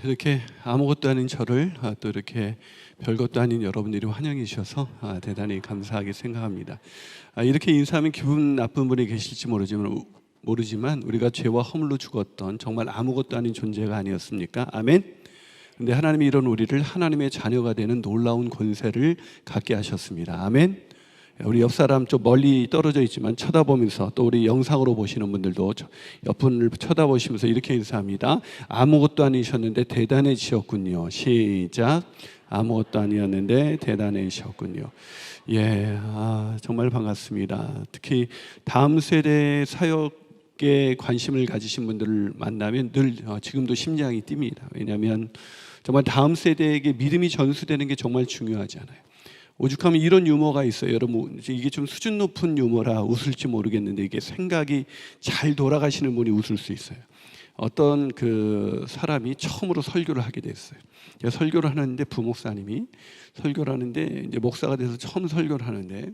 이렇게 아무것도 아닌 저를 또 이렇게 별것도 아닌 여러분들이 환영해 주셔서 대단히 감사하게 생각합니다. 이렇게 인사하면 기분 나쁜 분이 계실지 모르지만 우리가 죄와 허물로 죽었던 정말 아무것도 아닌 존재가 아니었습니까? 아멘. 근데 하나님이 이런 우리를 하나님의 자녀가 되는 놀라운 권세를 갖게 하셨습니다. 아멘. 우리 옆 사람 좀 멀리 떨어져 있지만 쳐다보면서, 또 우리 영상으로 보시는 분들도 옆분을 쳐다보시면서 이렇게 인사합니다. 아무것도 아니셨는데 대단해지셨군요. 시작. 아무것도 아니었는데 대단해지셨군요. 정말 반갑습니다. 특히 다음 세대 사역에 관심을 가지신 분들을 만나면 늘 지금도 심장이 뜁니다. 왜냐하면 정말 다음 세대에게 믿음이 전수되는 게 정말 중요하잖아요. 오죽하면 이런 유머가 있어요. 여러분, 이게 좀 수준 높은 유머라 웃을지 모르겠는데, 이게 생각이 잘 돌아가시는 분이 웃을 수 있어요. 어떤 그 사람이 처음으로 설교를 하게 됐어요. 설교를 하는데, 부목사님이 설교를 하는데, 이제 목사가 돼서 처음 설교를 하는데,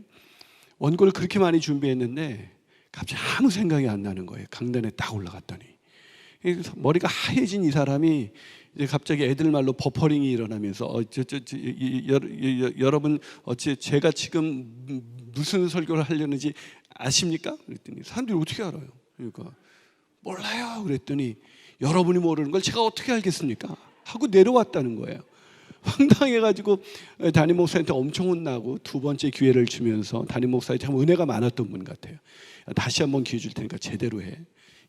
원고를 그렇게 많이 준비했는데 갑자기 아무 생각이 안 나는 거예요. 강단에 딱 올라갔더니 머리가 하얘진 이 사람이 이제 갑자기 애들 말로 버퍼링이 일어나면서 여러분 제가 지금 무슨 설교를 하려는지 아십니까? 그랬더니 사람들이 어떻게 알아요? 그러니까 몰라요. 그랬더니 여러분이 모르는 걸 제가 어떻게 알겠습니까? 하고 내려왔다는 거예요. 황당해가지고 담임 목사한테 엄청 혼나고 두 번째 기회를 주면서, 담임 목사한테 참 은혜가 많았던 분 같아요. 다시 한번 기회 줄 테니까 제대로 해.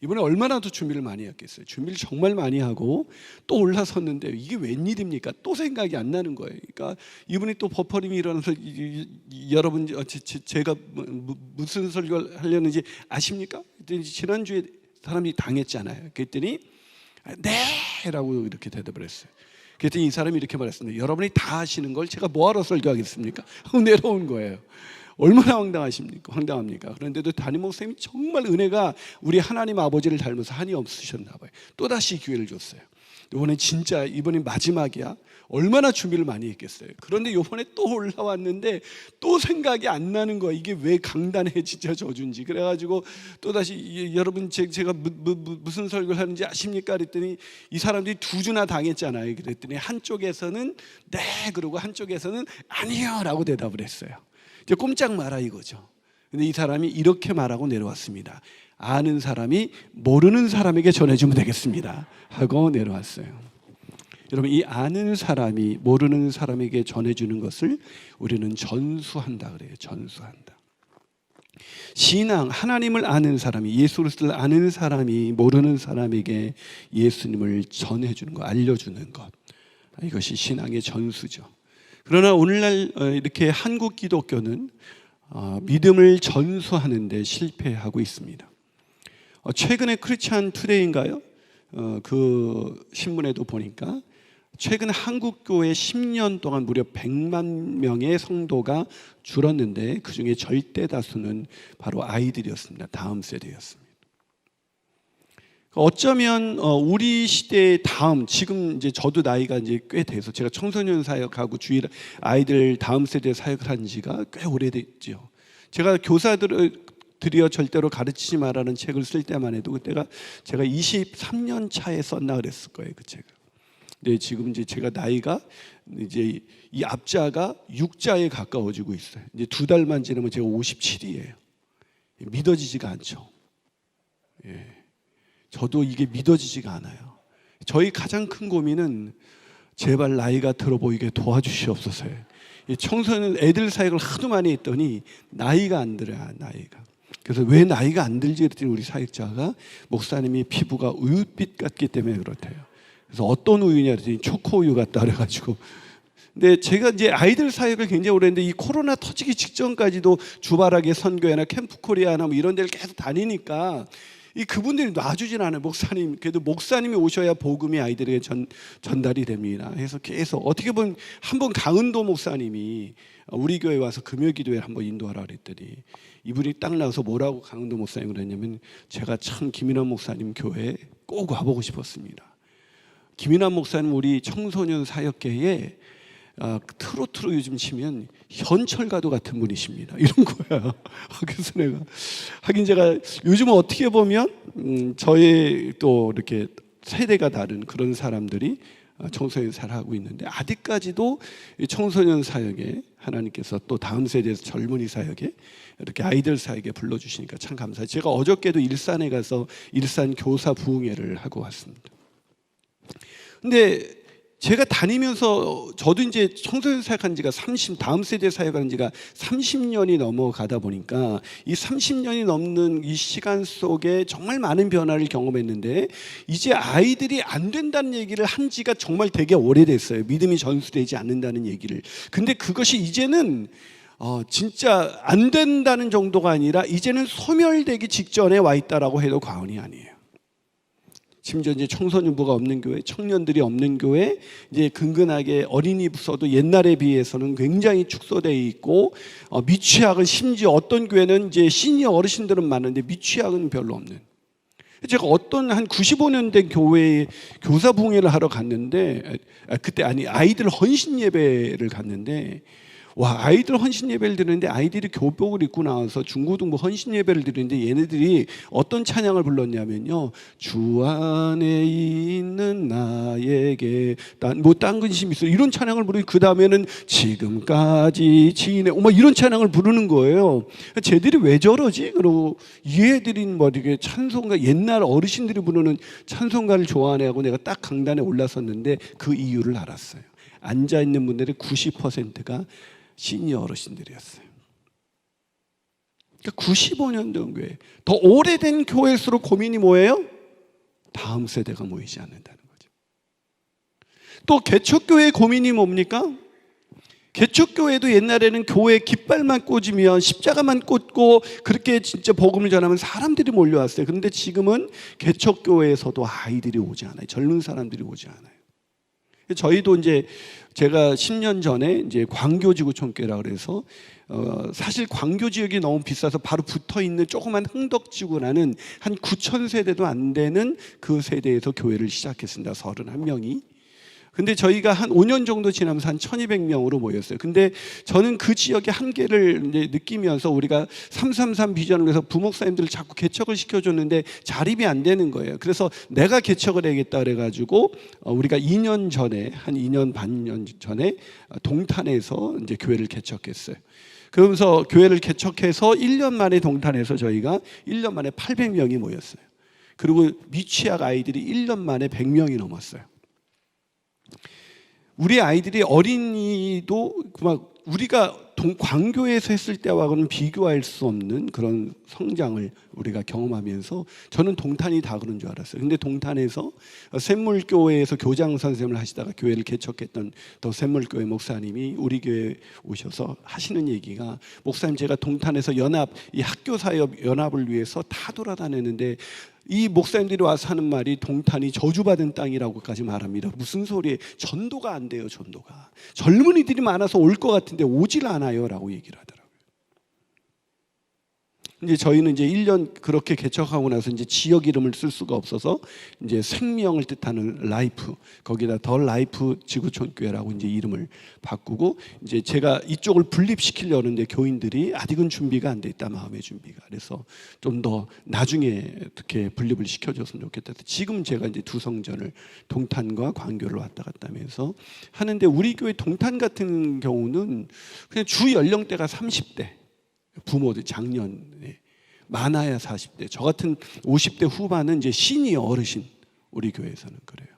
이번에 얼마나 더 준비를 많이 했겠어요. 준비를 정말 많이 하고 또 올라섰는데 이게 웬일입니까? 또 생각이 안 나는 거예요. 그러니까 이분이 또 버퍼링이 일어나서 여러분 제가 무슨 설교를 하려는지 아십니까? 지난주에 사람이 당했잖아요. 그랬더니 네! 라고 이렇게 대답을 했어요. 그랬더니 이 사람이 이렇게 말했습니다. 여러분이 다 아시는 걸 제가 뭐하러 설교하겠습니까? 하고 내려온 거예요. 얼마나 황당합니까? 그런데도 담임 목사님이 정말 은혜가 우리 하나님 아버지를 닮아서 한이 없으셨나 봐요. 또다시 기회를 줬어요. 이번엔 마지막이야. 얼마나 준비를 많이 했겠어요. 그런데 이번에 또 올라왔는데 또 생각이 안 나는 거야. 이게 왜 강단에 진짜 져준지. 그래가지고 또다시 여러분 제가 무슨 설교를 하는지 아십니까? 그랬더니 이 사람들이 두 주나 당했잖아요. 그랬더니 한쪽에서는 네 그러고 한쪽에서는 아니요 라고 대답을 했어요. 이제 꼼짝 마라 이거죠. 근데 이 사람이 이렇게 말하고 내려왔습니다. 아는 사람이 모르는 사람에게 전해주면 되겠습니다 하고 내려왔어요. 여러분, 이 아는 사람이 모르는 사람에게 전해주는 것을 우리는 전수한다 그래요. 전수한다. 신앙, 하나님을 아는 사람이, 예수 그리스도를 아는 사람이 모르는 사람에게 예수님을 전해주는 것, 알려주는 것, 이것이 신앙의 전수죠. 그러나 오늘날 이렇게 한국 기독교는 믿음을 전수하는 데 실패하고 있습니다. 최근에 크리스찬 투데이인가요? 그 신문에도 보니까 최근 한국 교회 10년 동안 무려 100만 명의 성도가 줄었는데 그중에 절대 다수는 바로 아이들이었습니다. 다음 세대였습니다. 어쩌면 우리 시대의 다음, 지금 이제 저도 나이가 이제 꽤 돼서 제가 청소년 사역하고 주일 아이들 다음 세대 사역을 한 지가 꽤 오래됐죠. 제가 교사들이여 절대로 가르치지 마라는 책을 쓸 때만 해도 그때가 제가 23년 차에 썼나 그랬을 거예요, 그 책을. 근데 지금 이제 제가 나이가 이제 이 앞자가 6자에 가까워지고 있어요. 이제 두 달만 지나면 제가 57이에요. 믿어지지가 않죠. 저도 이게 믿어지지가 않아요. 저희 가장 큰 고민은 제발 나이가 들어 보이게 도와주시옵소서요. 청소년 애들 사역을 하도 많이 했더니 나이가 안 들어요. 나이가. 그래서 왜 나이가 안 들지 그랬더니 우리 사역자가 목사님이 피부가 우윳빛 같기 때문에 그렇대요. 그래서 어떤 우유냐 그랬더니 초코우유 같다 그래가지고. 근데 제가 이제 아이들 사역을 굉장히 오래 했는데 이 코로나 터지기 직전까지도 주바라기 선교회나 캠프 코리아나 뭐 이런 데를 계속 다니니까 그분들이 놔주진 않아요. 그래도 목사님이 오셔야 복음이 아이들에게 전달이 됩니다. 그래서 계속 어떻게 보면 한번 강은도 목사님이 우리 교회 와서 금요기도회를 한번 인도하라 그랬더니 이분이 딱 나와서 뭐라고 강은도 목사님 그랬냐면, 제가 참 김인환 목사님 교회에 꼭 와보고 싶었습니다. 김인환 목사님 우리 청소년 사역계에 트로트로 요즘 치면 현철가도 같은 분이십니다. 이런 거야. 그래서 내가 하긴 제가 요즘은 어떻게 보면 저의 또 이렇게 세대가 다른 그런 사람들이 청소년 사역을 하고 있는데, 아직까지도 이 청소년 사역에 하나님께서 또 다음 세대에서 젊은이 사역에 이렇게 아이들 사역에 불러주시니까 참 감사해요. 제가 어저께도 일산에 가서 일산 교사 부흥회를 하고 왔습니다. 근데 제가 다니면서 저도 이제 청소년 사역한 지가 다음 세대 사역한 지가 30년이 넘어가다 보니까 이 30년이 넘는 이 시간 속에 정말 많은 변화를 경험했는데, 이제 아이들이 안 된다는 얘기를 한 지가 정말 되게 오래됐어요. 믿음이 전수되지 않는다는 얘기를. 근데 그것이 이제는 진짜 안 된다는 정도가 아니라 이제는 소멸되기 직전에 와 있다라고 해도 과언이 아니에요. 심지어 이제 청소년부가 없는 교회, 청년들이 없는 교회, 이제 근근하게 어린이 부서도 옛날에 비해서는 굉장히 축소되어 있고, 미취학은 심지어 어떤 교회는 이제 시니어 어르신들은 많은데 미취학은 별로 없는. 제가 어떤 한 95년 된 교회에 교사 부흥회를 하러 갔는데, 그때 아이들 헌신 예배를 갔는데, 와, 아이들 헌신 예배를 드리는데 아이들이 교복을 입고 나와서 중고등부 헌신 예배를 드리는데, 얘네들이 어떤 찬양을 불렀냐면요, 주 안에 있는 나에게 딴 근심이 있어, 이런 찬양을 부르고, 그 다음에는 지금까지 지내, 이런 찬양을 부르는 거예요. 쟤들이 왜 저러지? 그리고 이 애들이 이렇게 찬송가, 옛날 어르신들이 부르는 찬송가를 좋아하네 하고 내가 딱 강단에 올라섰는데 그 이유를 알았어요. 앉아있는 분들의 90%가 시니어 어르신들이었어요. 그러니까 95년 된 교회, 더 오래된 교회일수록 고민이 뭐예요? 다음 세대가 모이지 않는다는 거죠. 또 개척교회의 고민이 뭡니까? 개척교회도 옛날에는 교회 깃발만 꽂으면, 십자가만 꽂고 그렇게 진짜 복음을 전하면 사람들이 몰려왔어요. 그런데 지금은 개척교회에서도 아이들이 오지 않아요. 젊은 사람들이 오지 않아요. 저희도 이제 제가 10년 전에 이제 광교지구촌교회라 그래서 사실 광교 지역이 너무 비싸서 바로 붙어 있는 조그만 흥덕지구라는 한 9천 세대도 안 되는 그 세대에서 교회를 시작했습니다. 31명이. 근데 저희가 한 5년 정도 지나면서 한 1200명으로 모였어요. 근데 저는 그 지역의 한계를 이제 느끼면서 우리가 333 비전을 해서 부목사님들을 자꾸 개척을 시켜줬는데 자립이 안 되는 거예요. 그래서 내가 개척을 해야겠다 그래가지고 우리가 2년 전에, 한 2년 반 전에 동탄에서 이제 교회를 개척했어요. 그러면서 교회를 개척해서 1년 만에 동탄에서 저희가 1년 만에 800명이 모였어요. 그리고 미취학 아이들이 1년 만에 100명이 넘었어요. 우리 아이들이 어린이도 막 우리가 광교에서 했을 때와는 비교할 수 없는 그런 성장을 우리가 경험하면서, 저는 동탄이 다 그런 줄 알았어요. 근데 동탄에서 샘물교회에서 교장 선생님을 하시다가 교회를 개척했던 더 샘물교회 목사님이 우리 교회에 오셔서 하시는 얘기가, 목사님 제가 동탄에서 이 학교 사역 연합을 위해서 다 돌아다녔는데 이 목사님들이 와서 하는 말이 동탄이 저주받은 땅이라고까지 말합니다. 무슨 소리예요? 전도가 안 돼요. 전도가. 젊은이들이 많아서 올 것 같은데 오질 않아요 라고 얘기를 하더라고요. 이제 저희는 이제 1년 그렇게 개척하고 나서 이제 지역 이름을 쓸 수가 없어서 이제 생명을 뜻하는 라이프, 거기다 더 라이프 지구촌교회라고 이제 이름을 바꾸고, 이제 제가 이쪽을 분립시키려는데 교인들이 아직은 준비가 안 돼 있다, 마음의 준비가. 그래서 좀 더 나중에 어떻게 분립을 시켜줬으면 좋겠다. 지금 제가 이제 두 성전을 동탄과 광교를 왔다 갔다 하면서 하는데, 우리 교회 동탄 같은 경우는 그냥 주 연령대가 30대. 부모들 작년에 많아야 40대, 저 같은 50대 후반은 이제 시니어 어르신, 우리 교회에서는 그래요.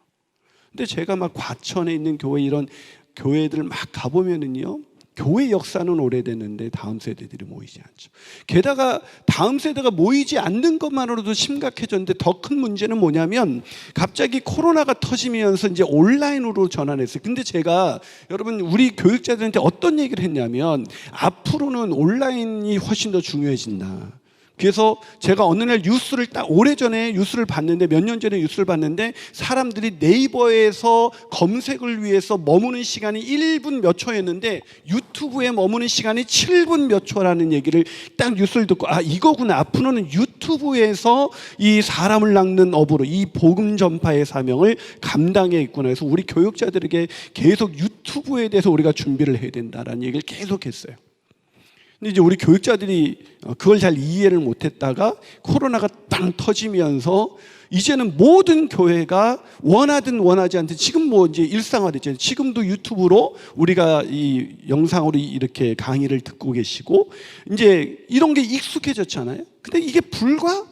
근데 제가 막 과천에 있는 교회, 이런 교회들 막 가보면은요, 교회 역사는 오래됐는데 다음 세대들이 모이지 않죠. 게다가 다음 세대가 모이지 않는 것만으로도 심각해졌는데, 더 큰 문제는 뭐냐면 갑자기 코로나가 터지면서 이제 온라인으로 전환했어요. 근데 제가 여러분 우리 교육자들한테 어떤 얘기를 했냐면, 앞으로는 온라인이 훨씬 더 중요해진다. 그래서 제가 어느 날 뉴스를 오래전에 뉴스를 봤는데, 몇 년 전에 뉴스를 봤는데, 사람들이 네이버에서 검색을 위해서 머무는 시간이 1분 몇 초였는데 유튜브에 머무는 시간이 7분 몇 초라는 얘기를 딱 뉴스를 듣고, 이거구나. 앞으로는 유튜브에서 이 사람을 낚는 업으로 이 복음 전파의 사명을 감당해 있구나 해서 우리 교육자들에게 계속 유튜브에 대해서 우리가 준비를 해야 된다라는 얘기를 계속 했어요. 근데 이제 우리 교육자들이 그걸 잘 이해를 못했다가 코로나가 땅 터지면서 이제는 모든 교회가 원하든 원하지 않든 지금 뭐 이제 일상화됐잖아요. 지금도 유튜브로 우리가 이 영상으로 이렇게 강의를 듣고 계시고 이제 이런 게 익숙해졌잖아요. 근데 이게 불과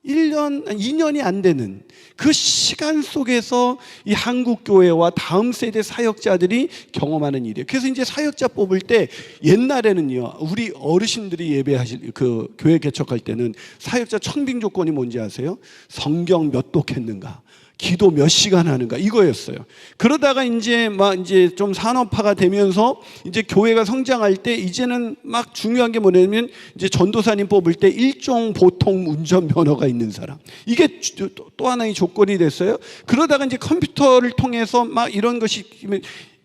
1년, 2년이 안 되는 그 시간 속에서 이 한국 교회와 다음 세대 사역자들이 경험하는 일이에요. 그래서 이제 사역자 뽑을 때 옛날에는요, 우리 어르신들이 예배하실 그 교회 개척할 때는 사역자 청빙 조건이 뭔지 아세요? 성경 몇 독했는가? 기도 몇 시간 하는가 이거였어요. 그러다가 이제 막 이제 좀 산업화가 되면서 이제 교회가 성장할 때 이제는 막 중요한 게 뭐냐면 이제 전도사님 뽑을 때 일종 보통 운전면허가 있는 사람, 이게 또 하나의 조건이 됐어요. 그러다가 이제 컴퓨터를 통해서 막 이런 것이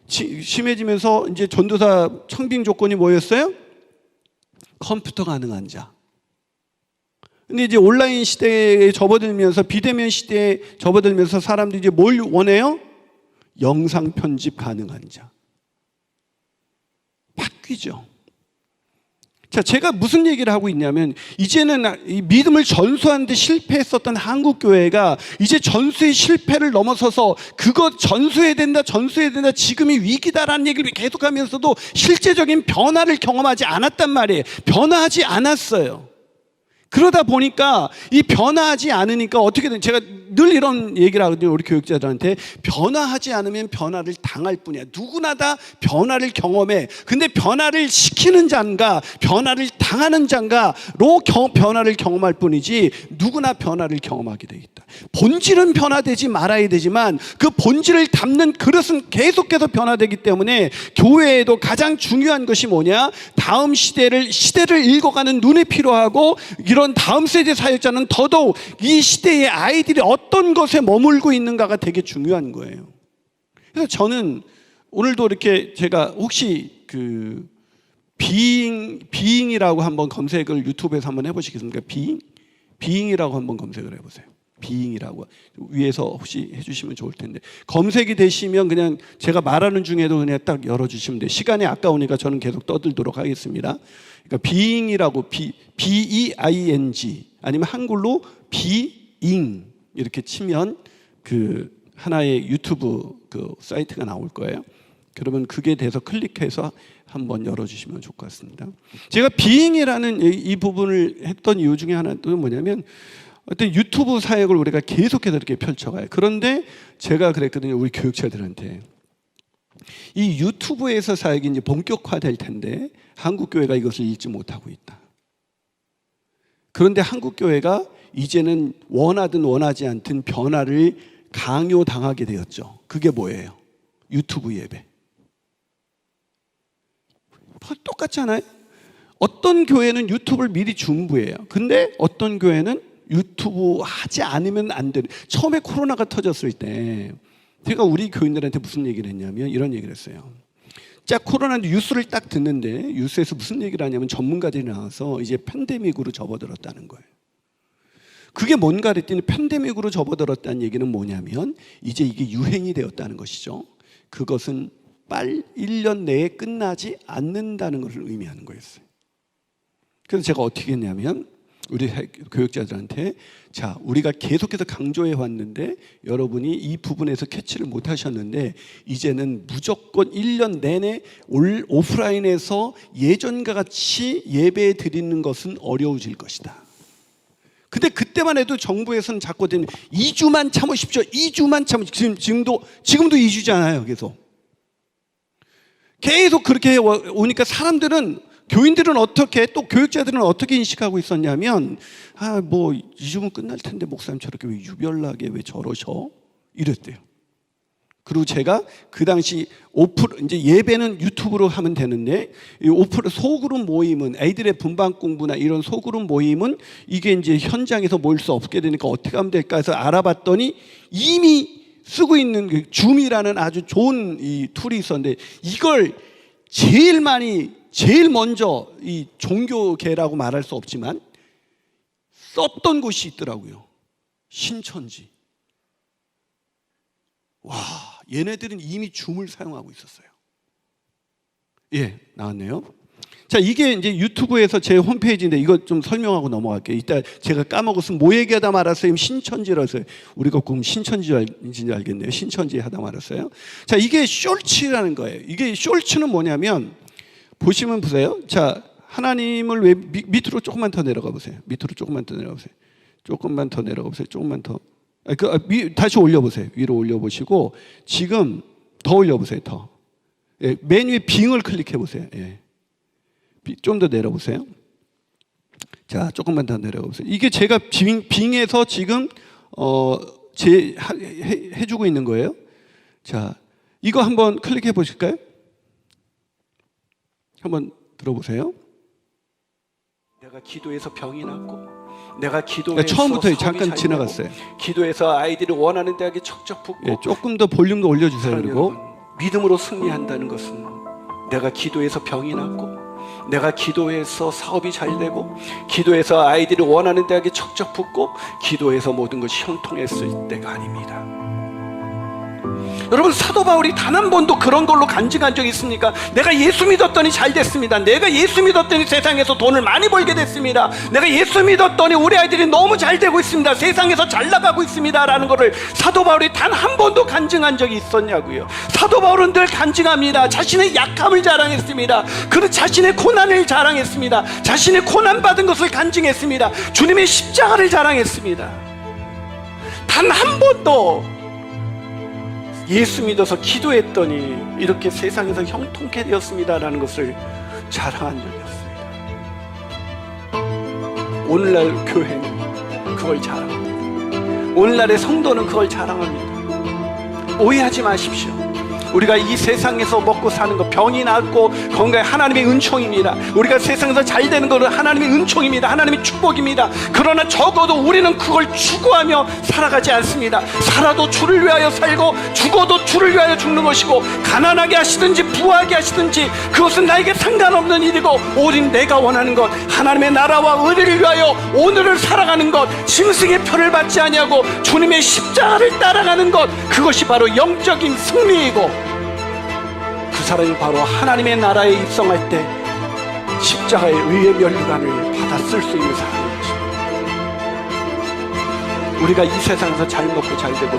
심해지면서 이제 전도사 청빙 조건이 뭐였어요? 컴퓨터 가능한 자. 근데 이제 온라인 시대에 접어들면서 비대면 시대에 접어들면서 사람들이 이제 뭘 원해요? 영상 편집 가능한 자. 바뀌죠. 자, 제가 무슨 얘기를 하고 있냐면 이제는 이 믿음을 전수하는데 실패했었던 한국 교회가 이제 전수의 실패를 넘어서서 그거 전수해야 된다, 전수해야 된다, 지금이 위기다라는 얘기를 계속하면서도 실제적인 변화를 경험하지 않았단 말이에요. 변화하지 않았어요. 그러다 보니까 이 변화하지 않으니까 어떻게든 제가 늘 이런 얘기를 하거든요. 우리 교육자들한테 변화하지 않으면 변화를 당할 뿐이야. 누구나 다 변화를 경험해. 근데 변화를 시키는 자인가 변화를 당하는 자인가로 변화를 경험할 뿐이지 누구나 변화를 경험하게 돼 있다. 본질은 변화되지 말아야 되지만 그 본질을 담는 그릇은 계속해서 변화되기 때문에 교회에도 가장 중요한 것이 뭐냐? 다음 시대를 읽어가는 눈이 필요하고 이런 다음 세대 사역자는 더더욱 이 시대의 아이들이 어떤 것에 머물고 있는가가 되게 중요한 거예요. 그래서 저는 오늘도 이렇게 제가 혹시 그 비잉이라고 한번 검색을 유튜브에서 한번 해보시겠습니까? 비잉이라고 한번 검색을 해보세요. 비잉이라고 위에서 혹시 해주시면 좋을 텐데 검색이 되시면 그냥 제가 말하는 중에도 그냥 딱 열어주시면 돼요. 시간이 아까우니까 저는 계속 떠들도록 하겠습니다. 그러니까 비잉이라고 B-E-I-N-G 아니면 한글로 비잉 이렇게 치면 그 하나의 유튜브 그 사이트가 나올 거예요. 그러면 그게 돼서 클릭해서 한번 열어주시면 좋을 것 같습니다. 제가 비잉이라는 이 부분을 했던 이유 중에 하나는 뭐냐면 어떤 유튜브 사역을 우리가 계속해서 이렇게 펼쳐가요. 그런데 제가 그랬거든요. 우리 교육자들한테 이 유튜브에서 사역이 이제 본격화될 텐데 한국 교회가 이것을 읽지 못하고 있다. 그런데 한국 교회가 이제는 원하든 원하지 않든 변화를 강요당하게 되었죠. 그게 뭐예요? 유튜브 예배. 똑같잖아요. 어떤 교회는 유튜브를 미리 중부해요. 근데 어떤 교회는 유튜브 하지 않으면 안 되는. 처음에 코로나가 터졌을 때 제가 우리 교인들한테 무슨 얘기를 했냐면 이런 얘기를 했어요. 자, 코로나 뉴스를 딱 듣는데 뉴스에서 무슨 얘기를 하냐면 전문가들이 나와서 이제 팬데믹으로 접어들었다는 거예요. 그게 뭔가 그랬더니 팬데믹으로 접어들었다는 얘기는 뭐냐면 이제 이게 유행이 되었다는 것이죠. 그것은 1년 내에 끝나지 않는다는 것을 의미하는 거였어요. 그래서 제가 어떻게 했냐면 우리 교육자들한테 자, 우리가 계속해서 강조해 왔는데 여러분이 이 부분에서 캐치를 못 하셨는데 이제는 무조건 1년 내내 오프라인에서 예전과 같이 예배 드리는 것은 어려워질 것이다. 근데 그때만 해도 정부에서는 자꾸 2주만 참으십시오. 2주만 참으십시오. 지금도 2주잖아요. 계속 그렇게 오니까 사람들은 교인들은 어떻게 또 교육자들은 어떻게 인식하고 있었냐면 뭐 2주면 끝날 텐데 목사님 저렇게 왜 유별나게 왜 저러셔? 이랬대요. 그리고 제가 그 당시 이제 예배는 유튜브로 하면 되는데 소그룹 모임은 애들의 분반 공부나 이런 소그룹 모임은 이게 이제 현장에서 모일 수 없게 되니까 어떻게 하면 될까 해서 알아봤더니 이미 쓰고 있는 그 줌이라는 아주 좋은 이 툴이 있었는데 이걸 제일 먼저 이 종교계라고 말할 수 없지만 썼던 곳이 있더라고요. 신천지. 와, 얘네들은 이미 줌을 사용하고 있었어요. 예, 나왔네요. 자, 이게 이제 유튜브에서 제 홈페이지인데 이거 좀 설명하고 넘어갈게요. 이따 제가 까먹었으면 뭐 얘기하다 말았어요. 신천지라서요. 우리가 그럼 신천지인지 알겠네요. 신천지 하다 말았어요. 자, 이게 숄츠라는 거예요. 이게 숄츠는 뭐냐면 보시면 보세요. 자, 하나님을 왜 밑으로 조금만 더 내려가 보세요. 밑으로 조금만 더 내려가 보세요. 조금만 더 내려가 보세요. 조금만 더. 다시 올려보세요. 위로 올려보시고 지금 더 올려보세요. 더. 예, 맨 위에 빙을 클릭해 보세요. 예. 좀 더 내려보세요. 자, 조금만 더 내려보세요. 이게 제가 빙에서 지금 해주고 있는 거예요. 자, 이거 한번 클릭해 보실까요? 한번 들어보세요. 내가 기도해서 병이 낫고, 내가 기도해서 처음부터 잠깐 지나갔어요. 기도해서 아이들이 원하는 대학에 척척 붙고. 예, 조금 더 볼륨도 올려주세요. 그리고 믿음으로 승리한다는 것은 내가 기도해서 병이 낫고, 내가 기도해서 사업이 잘 되고, 기도해서 아이들이 원하는 대학에 척척 붙고, 기도해서 모든 것이 형통했을 때가 아닙니다. 여러분, 사도 바울이 단 한 번도 그런 걸로 간증한 적이 있습니까? 내가 예수 믿었더니 잘 됐습니다. 내가 예수 믿었더니 세상에서 돈을 많이 벌게 됐습니다. 내가 예수 믿었더니 우리 아이들이 너무 잘 되고 있습니다. 세상에서 잘 나가고 있습니다. 라는 것을 사도 바울이 단 한 번도 간증한 적이 있었냐고요. 사도 바울은 늘 간증합니다. 자신의 약함을 자랑했습니다. 그는 자신의 고난을 자랑했습니다. 자신의 고난받은 것을 간증했습니다. 주님의 십자가를 자랑했습니다. 단 한 번도 예수 믿어서 기도했더니 이렇게 세상에서 형통케 되었습니다라는 것을 자랑한 적이 없습니다. 오늘날 교회는 그걸 자랑합니다. 오늘날의 성도는 그걸 자랑합니다. 오해하지 마십시오. 우리가 이 세상에서 먹고 사는 거, 병이 낫고 건강이 하나님의 은총입니다. 우리가 세상에서 잘 되는 것은 하나님의 은총입니다. 하나님의 축복입니다. 그러나 적어도 우리는 그걸 추구하며 살아가지 않습니다. 살아도 주를 위하여 살고 죽어도 주를 위하여 죽는 것이고, 가난하게 하시든지 부하게 하시든지 그것은 나에게 상관없는 일이고, 오직 내가 원하는 것, 하나님의 나라와 의를 위하여 오늘을 살아가는 것, 짐승의 표를 받지 아니하고 주님의 십자가를 따라가는 것, 그것이 바로 영적인 승리이고, 그 사람이 바로 하나님의 나라에 입성할 때 십자가의 의의 면류관을 받아 쓸 수 있는 사람인 것입니다. 우리가 이 세상에서 잘 먹고 잘 되고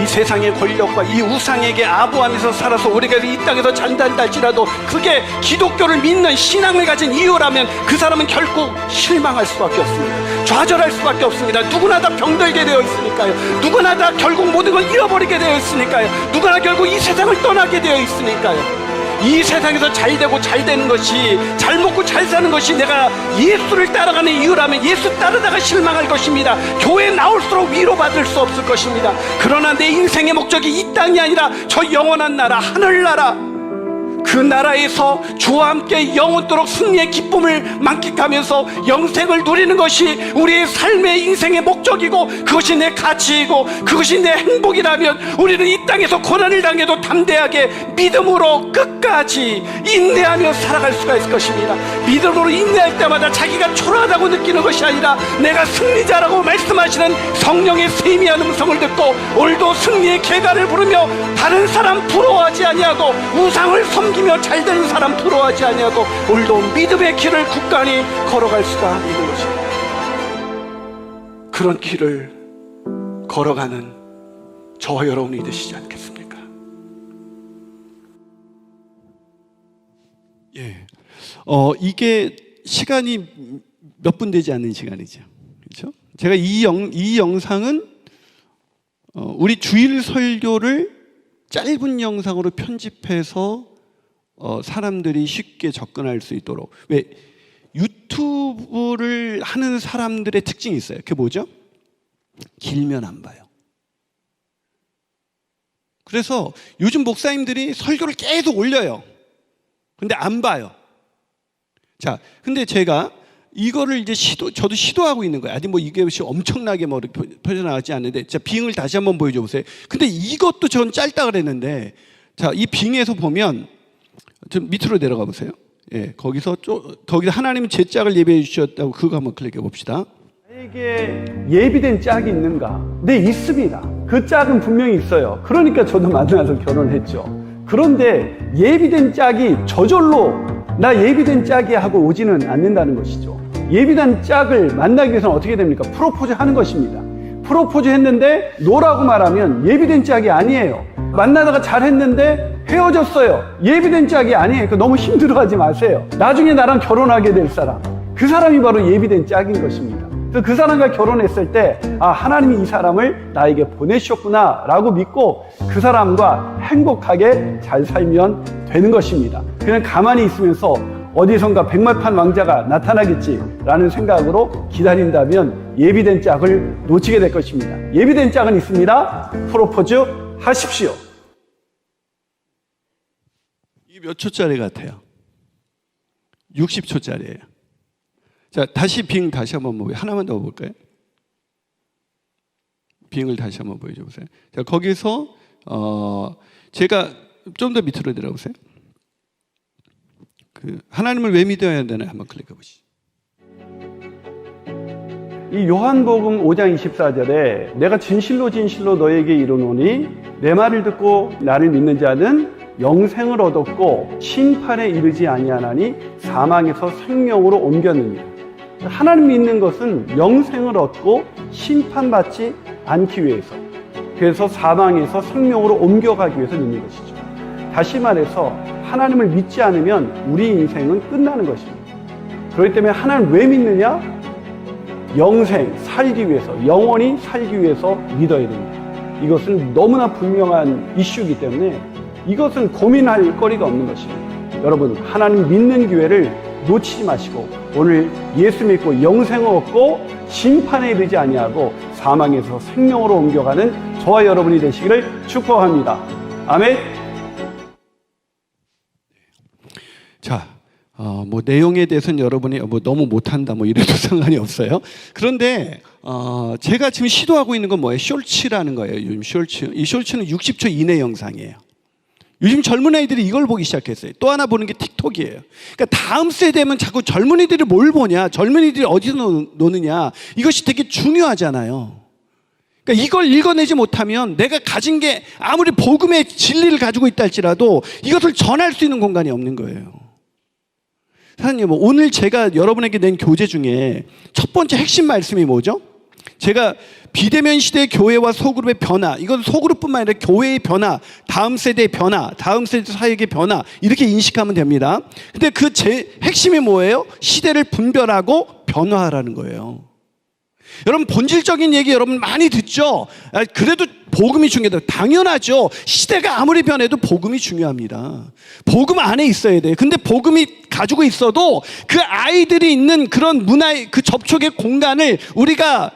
이 세상의 권력과 이 우상에게 아부하면서 살아서 우리가 이 땅에서 잘 된다 할지라도 그게 기독교를 믿는 신앙을 가진 이유라면 그 사람은 결국 실망할 수밖에 없습니다. 좌절할 수밖에 없습니다. 누구나 다 병들게 되어 있으니까요. 누구나 다 결국 모든 걸 잃어버리게 되어 있으니까요. 누구나 결국 이 세상을 떠나게 되어 있으니까요. 이 세상에서 잘 되고 잘 되는 것이, 잘 먹고 잘 사는 것이 내가 예수를 따라가는 이유라면 예수 따르다가 실망할 것입니다. 교회에 나올수록 위로받을 수 없을 것입니다. 그러나 내 인생의 목적이 이 땅이 아니라 저 영원한 나라, 하늘나라, 그 나라에서 주와 함께 영원토록 승리의 기쁨을 만끽하면서 영생을 누리는 것이 우리의 삶의 인생의 목적이고, 그것이 내 가치이고, 그것이 내 행복이라면 우리는 이 땅에서 고난을 당해도 담대하게 믿음으로 끝까지 인내하며 살아갈 수가 있을 것입니다. 믿음으로 인내할 때마다 자기가 초라하다고 느끼는 것이 아니라 내가 승리자라고 말씀하시는 성령의 세미한 음성을 듣고 오늘도 승리의 개가를 부르며 다른 사람 부러워하지 아니하고 우상을 섬기며 잘되는 사람 부러워하지 아니하고 오늘도 믿음의 길을 굳건히 걸어갈 수가 있는 것입니다. 그런 길을 걸어가는 저와 여러분이 되시지 않겠습니까? 예, 이게 시간이 몇 분 되지 않는 시간이죠. 그렇죠? 제가 이 영상은 우리 주일 설교를 짧은 영상으로 편집해서 사람들이 쉽게 접근할 수 있도록. 왜 유튜브를 하는 사람들의 특징이 있어요. 그게 뭐죠? 길면 안 봐요. 그래서 요즘 목사님들이 설교를 계속 올려요. 근데 안 봐요. 자, 근데 제가 이거를 이제 저도 시도하고 있는 거예요. 아직 뭐 이게 엄청나게 뭐 펴져나가지 않는데, 자, 빙을 다시 한번 보여줘 보세요. 근데 이것도 전 짧다 그랬는데, 자, 이 빙에서 보면 좀 밑으로 내려가 보세요. 예, 거기서 하나님은 제 짝을 예비해 주셨다고 그거 한번 클릭해 봅시다. 나에게 예비된 짝이 있는가? 네, 있습니다. 그 짝은 분명히 있어요. 그러니까 저도 만나서 결혼했죠. 그런데 예비된 짝이 저절로 나 예비된 짝이야 하고 오지는 않는다는 것이죠. 예비된 짝을 만나기 위해서는 어떻게 됩니까? 프로포즈 하는 것입니다. 프로포즈 했는데 노라고 말하면 예비된 짝이 아니에요. 만나다가 잘했는데 헤어졌어요. 예비된 짝이 아니에요. 너무 힘들어하지 마세요. 나중에 나랑 결혼하게 될 사람, 그 사람이 바로 예비된 짝인 것입니다. 그래서 그 사람과 결혼했을 때 하나님이 이 사람을 나에게 보내셨구나 라고 믿고 그 사람과 행복하게 잘 살면 되는 것입니다. 그냥 가만히 있으면서 어디선가 백마탄 왕자가 나타나겠지라는 생각으로 기다린다면 예비된 짝을 놓치게 될 것입니다. 예비된 짝은 있습니다. 프로포즈 하십시오. 이게 몇 초짜리 같아요? 60초짜리예요. 자, 다시 빙 다시 한번 하나만 더 볼까요? 빙을 다시 한번 보여줘 보세요. 자, 거기서 제가 좀 더 밑으로 내려가 보세요. 하나님을 왜 믿어야 되나 한번 클릭해 보시죠. 이 요한복음 5장 24절에 내가 진실로 진실로 너에게 이르노니 내 말을 듣고 나를 믿는 자는 영생을 얻었고 심판에 이르지 아니하나니 사망에서 생명으로 옮겼느니라. 하나님 믿는 것은 영생을 얻고 심판받지 않기 위해서, 그래서 사망에서 생명으로 옮겨가기 위해서 믿는 것이죠. 다시 말해서 하나님을 믿지 않으면 우리 인생은 끝나는 것입니다. 그렇기 때문에 하나님 왜 믿느냐? 영생, 살기 위해서, 영원히 살기 위해서 믿어야 됩니다. 이것은 너무나 분명한 이슈이기 때문에 이것은 고민할 거리가 없는 것입니다. 여러분, 하나님 믿는 기회를 놓치지 마시고 오늘 예수 믿고 영생을 얻고 심판에 이르지 아니하고 사망에서 생명으로 옮겨가는 저와 여러분이 되시기를 축복합니다. 아멘. 자, 내용에 대해서는 여러분이 너무 못한다 이래도 상관이 없어요. 그런데 제가 지금 시도하고 있는 건 뭐예요? 숄츠라는 거예요. 요즘 숄츠. 이 숄츠는 60초 이내 영상이에요. 요즘 젊은 아이들이 이걸 보기 시작했어요. 또 하나 보는 게 틱톡이에요. 그러니까 다음 세대면 자꾸 젊은이들이 뭘 보냐, 젊은이들이 어디서 노느냐, 이것이 되게 중요하잖아요. 그러니까 이걸 읽어내지 못하면 내가 가진 게 아무리 복음의 진리를 가지고 있다 할지라도 이것을 전할 수 있는 공간이 없는 거예요. 사장님, 오늘 제가 여러분에게 낸 교재 중에 첫 번째 핵심 말씀이 뭐죠? 제가 비대면 시대 교회와 소그룹의 변화, 이건 소그룹뿐만 아니라 교회의 변화, 다음 세대의 변화, 다음 세대 사역의 변화, 이렇게 인식하면 됩니다. 근데 그 핵심이 뭐예요? 시대를 분별하고 변화하라는 거예요. 여러분, 본질적인 얘기 여러분 많이 듣죠? 그래도 복음이 중요하다. 당연하죠. 시대가 아무리 변해도 복음이 중요합니다. 복음 안에 있어야 돼요. 근데 복음이 가지고 있어도 그 아이들이 있는 그런 문화의 그 접촉의 공간을 우리가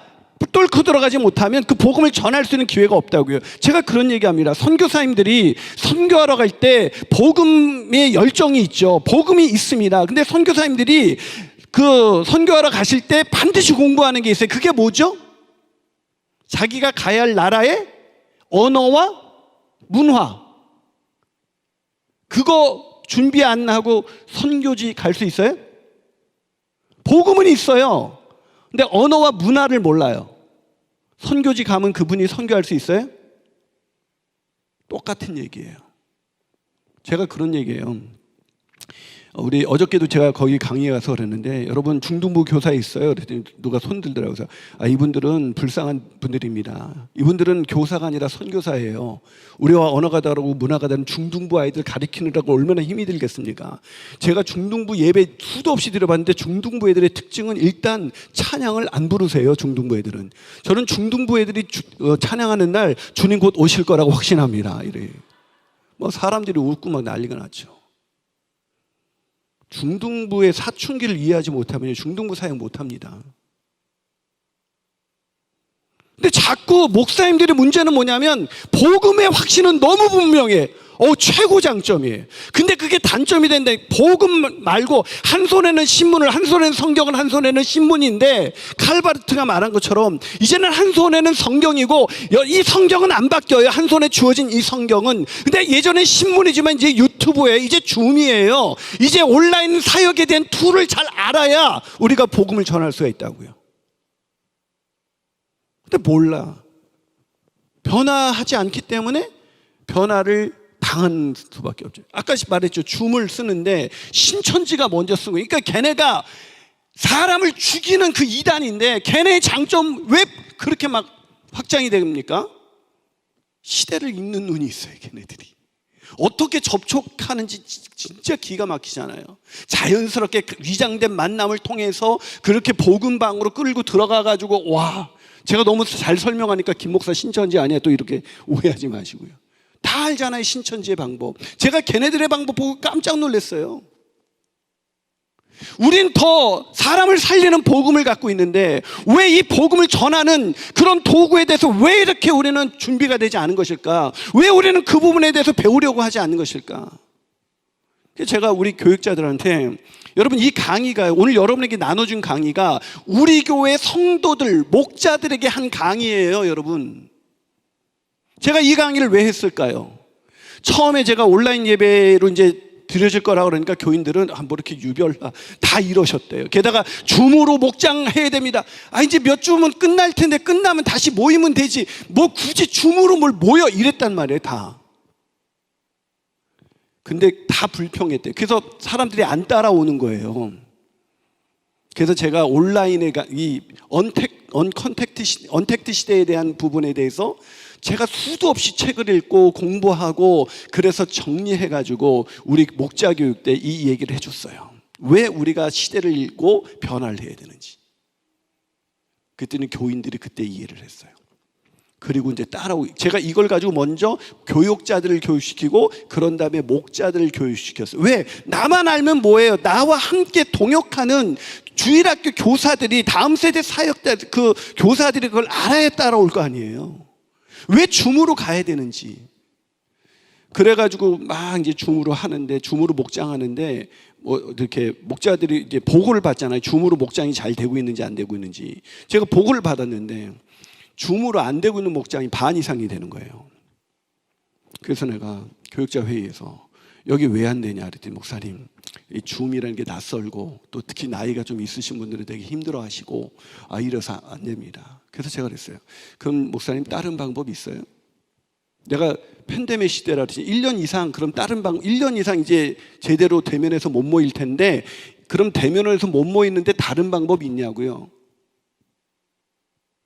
뚫고 들어가지 못하면 그 복음을 전할 수 있는 기회가 없다고요. 제가 그런 얘기합니다. 선교사님들이 선교하러 갈 때 복음의 열정이 있죠. 복음이 있습니다. 근데 선교사님들이 그 선교하러 가실 때 반드시 공부하는 게 있어요. 그게 뭐죠? 자기가 가야 할 나라의 언어와 문화. 그거 준비 안 하고 선교지 갈 수 있어요? 복음은 있어요. 근데 언어와 문화를 몰라요. 선교지 가면 그분이 선교할 수 있어요? 똑같은 얘기예요. 제가 그런 얘기예요. 우리 어저께도 제가 거기 강의에 가서 그랬는데, 여러분 중등부 교사에 있어요. 그랬더니 누가 손 들더라고요. 그래서 이분들은 불쌍한 분들입니다. 이분들은 교사가 아니라 선교사예요. 우리와 언어가 다르고 문화가 다른 중등부 아이들 가르치느라고 얼마나 힘이 들겠습니까? 제가 중등부 예배 수도 없이 들어봤는데 중등부 애들의 특징은 일단 찬양을 안 부르세요. 중등부 애들은. 저는 중등부 애들이 찬양하는 날 주님 곧 오실 거라고 확신합니다. 이래. 사람들이 웃고 막 난리가 났죠. 중등부의 사춘기를 이해하지 못하면 중등부 사역 못합니다. 근데 자꾸 목사님들의 문제는 뭐냐면 복음의 확신은 너무 분명해. 최고 장점이에요. 근데 그게 단점이 된다. 복음 말고 한 손에는 신문을, 한 손에는 성경을, 한 손에는 신문인데, 칼바르트가 말한 것처럼 이제는 한 손에는 성경이고 이 성경은 안 바뀌어요. 한 손에 주어진 이 성경은. 근데 예전엔 신문이지만 이제 유튜브예요. 이제 줌이에요. 이제 온라인 사역에 대한 툴을 잘 알아야 우리가 복음을 전할 수가 있다고요. 근데 몰라. 변화하지 않기 때문에 변화를 당한 수밖에 없죠. 아까 말했죠. 줌을 쓰는데 신천지가 먼저 쓰고, 그러니까 걔네가 사람을 죽이는 그 이단인데 걔네의 장점 왜 그렇게 막 확장이 됩니까? 시대를 읽는 눈이 있어요. 걔네들이 어떻게 접촉하는지 진짜 기가 막히잖아요. 자연스럽게 위장된 만남을 통해서 그렇게 복음방으로 끌고 들어가가지고, 와, 제가 너무 잘 설명하니까 김 목사 신천지 아니야 또 이렇게 오해하지 마시고요. 다 알잖아요. 신천지의 방법. 제가 걔네들의 방법 보고 깜짝 놀랐어요. 우린 더 사람을 살리는 복음을 갖고 있는데 왜 이 복음을 전하는 그런 도구에 대해서 왜 이렇게 우리는 준비가 되지 않은 것일까? 왜 우리는 그 부분에 대해서 배우려고 하지 않는 것일까? 제가 우리 교육자들한테, 여러분 이 강의가, 오늘 여러분에게 나눠준 강의가 우리 교회 성도들, 목자들에게 한 강의예요. 여러분, 제가 이 강의를 왜 했을까요? 처음에 제가 온라인 예배로 이제 드려질 거라 그러니까 교인들은 뭐 이렇게 유별나 다 이러셨대요. 게다가 줌으로 목장해야 됩니다. 이제 몇 줌은 끝날 텐데 끝나면 다시 모이면 되지, 뭐 굳이 줌으로 뭘 모여, 이랬단 말이에요. 다. 근데 다 불평했대요. 그래서 사람들이 안 따라오는 거예요. 그래서 제가 온라인에 이 언택트 시대에 대한 부분에 대해서 제가 수도 없이 책을 읽고 공부하고 그래서 정리해가지고 우리 목자 교육 때 이 얘기를 해줬어요. 왜 우리가 시대를 읽고 변화를 해야 되는지. 그랬더니 교인들이 그때 이해를 했어요. 그리고 이제 제가 이걸 가지고 먼저 교육자들을 교육시키고 그런 다음에 목자들을 교육시켰어요. 왜? 나만 알면 뭐예요? 나와 함께 동역하는 주일학교 교사들이, 다음 세대 사역자, 그 교사들이 그걸 알아야 따라올 거 아니에요. 왜 줌으로 가야 되는지. 그래가지고 막 이제 줌으로 하는데, 줌으로 목장하는데, 뭐 이렇게 목자들이 이제 보고를 받잖아요. 줌으로 목장이 잘 되고 있는지 안 되고 있는지. 제가 보고를 받았는데 줌으로 안 되고 있는 목장이 반 이상이 되는 거예요. 그래서 내가 교육자 회의에서 여기 왜 안 되냐 그랬더니, 목사님, 이 줌이라는 게 낯설고 또 특히 나이가 좀 있으신 분들은 되게 힘들어 하시고 이래서 안 됩니다. 그래서 제가 그랬어요. 그럼 목사님 다른 방법이 있어요? 내가 팬데믹 시대라 그러지 1년 이상, 그럼 다른 방법, 1년 이상 이제 제대로 대면에서 못 모일 텐데, 그럼 대면에서 못 모이는데 다른 방법이 있냐고요?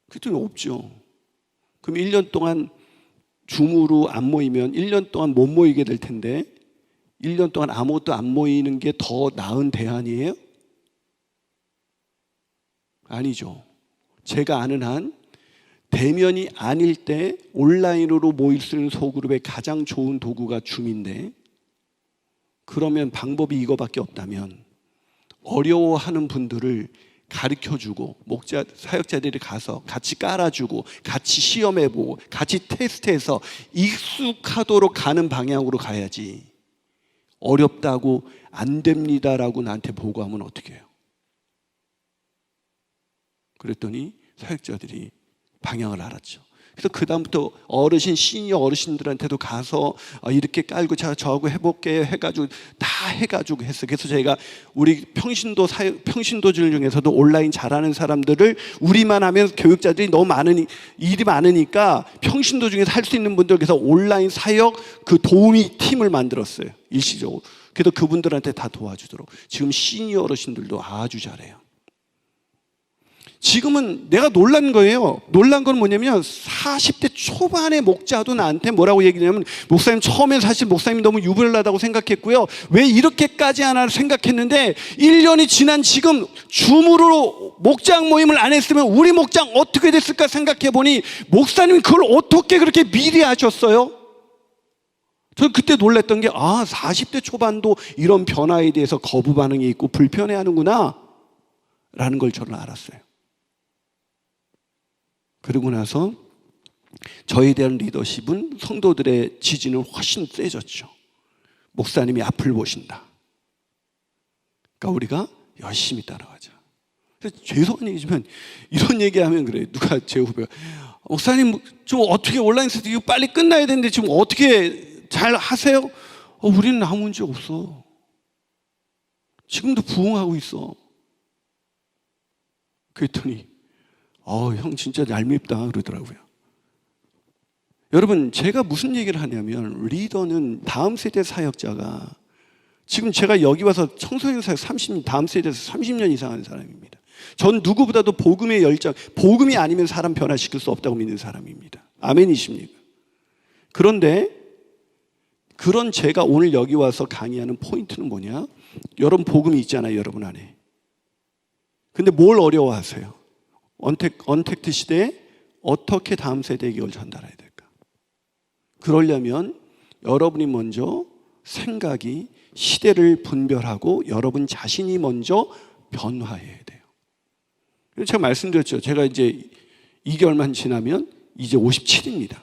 그랬더니 없죠. 그럼 1년 동안 줌으로 안 모이면 1년 동안 못 모이게 될 텐데 1년 동안 아무것도 안 모이는 게 더 나은 대안이에요? 아니죠. 제가 아는 한 대면이 아닐 때 온라인으로 모일 수 있는 소그룹의 가장 좋은 도구가 줌인데, 그러면 방법이 이거밖에 없다면 어려워하는 분들을 가르쳐주고 목자 사역자들이 가서 같이 깔아주고 같이 시험해보고 같이 테스트해서 익숙하도록 가는 방향으로 가야지, 어렵다고 안 됩니다라고 나한테 보고하면 어떻게 해요? 그랬더니 사역자들이 방향을 알았죠. 그래서 그 다음부터 어르신, 시니어 어르신들한테도 가서 이렇게 깔고 제가 저하고 해볼게요 해가지고 다 해가지고 했어요. 그래서 저희가 우리 평신도들 중에서도 온라인 잘하는 사람들을 우리만 하면 교육자들이 너무 일이 많으니까 평신도 중에서 할 수 있는 분들, 그래서 온라인 사역 그 도우미 팀을 만들었어요. 일시적으로. 그래서 그분들한테 다 도와주도록. 지금 시니어 어르신들도 아주 잘해요. 지금은 내가 놀란 거예요. 놀란 건 뭐냐면 40대 초반의 목자도 나한테 뭐라고 얘기하냐면, 목사님, 처음에 사실 목사님이 너무 유별나다고 생각했고요. 왜 이렇게까지 하나 생각했는데 1년이 지난 지금 줌으로 목장 모임을 안 했으면 우리 목장 어떻게 됐을까 생각해 보니, 목사님이 그걸 어떻게 그렇게 미리 하셨어요? 저는 그때 놀랐던 게 40대 초반도 이런 변화에 대해서 거부 반응이 있고 불편해하는구나 라는 걸 저는 알았어요. 그러고 나서 저에 대한 리더십은, 성도들의 지지는 훨씬 세졌죠. 목사님이 앞을 보신다. 그러니까 우리가 열심히 따라가자. 죄송한 얘기지만 이런 얘기하면 그래요. 누가 제 후배가, 목사님 좀 어떻게 온라인 세트 이거 빨리 끝나야 되는데 지금 어떻게 잘 하세요? 우리는 아무 문제 없어. 지금도 부흥하고 있어. 그랬더니 형 진짜 얄밉다 그러더라고요. 여러분, 제가 무슨 얘기를 하냐면, 리더는 다음 세대 사역자가, 지금 제가 여기 와서 청소년 사역 다음 세대에서 30년 이상 한 사람입니다. 전 누구보다도 복음의 열정, 복음이 아니면 사람 변화시킬 수 없다고 믿는 사람입니다. 아멘이십니까? 그런데 그런 제가 오늘 여기 와서 강의하는 포인트는 뭐냐? 여러분 복음이 있잖아요, 여러분 안에. 근데 뭘 어려워하세요? 언택트 시대에 어떻게 다음 세대에게 이걸 전달해야 될까? 그러려면 여러분이 먼저 생각이 시대를 분별하고 여러분 자신이 먼저 변화해야 돼요. 제가 말씀드렸죠. 제가 이제 2개월만 지나면 이제 57입니다.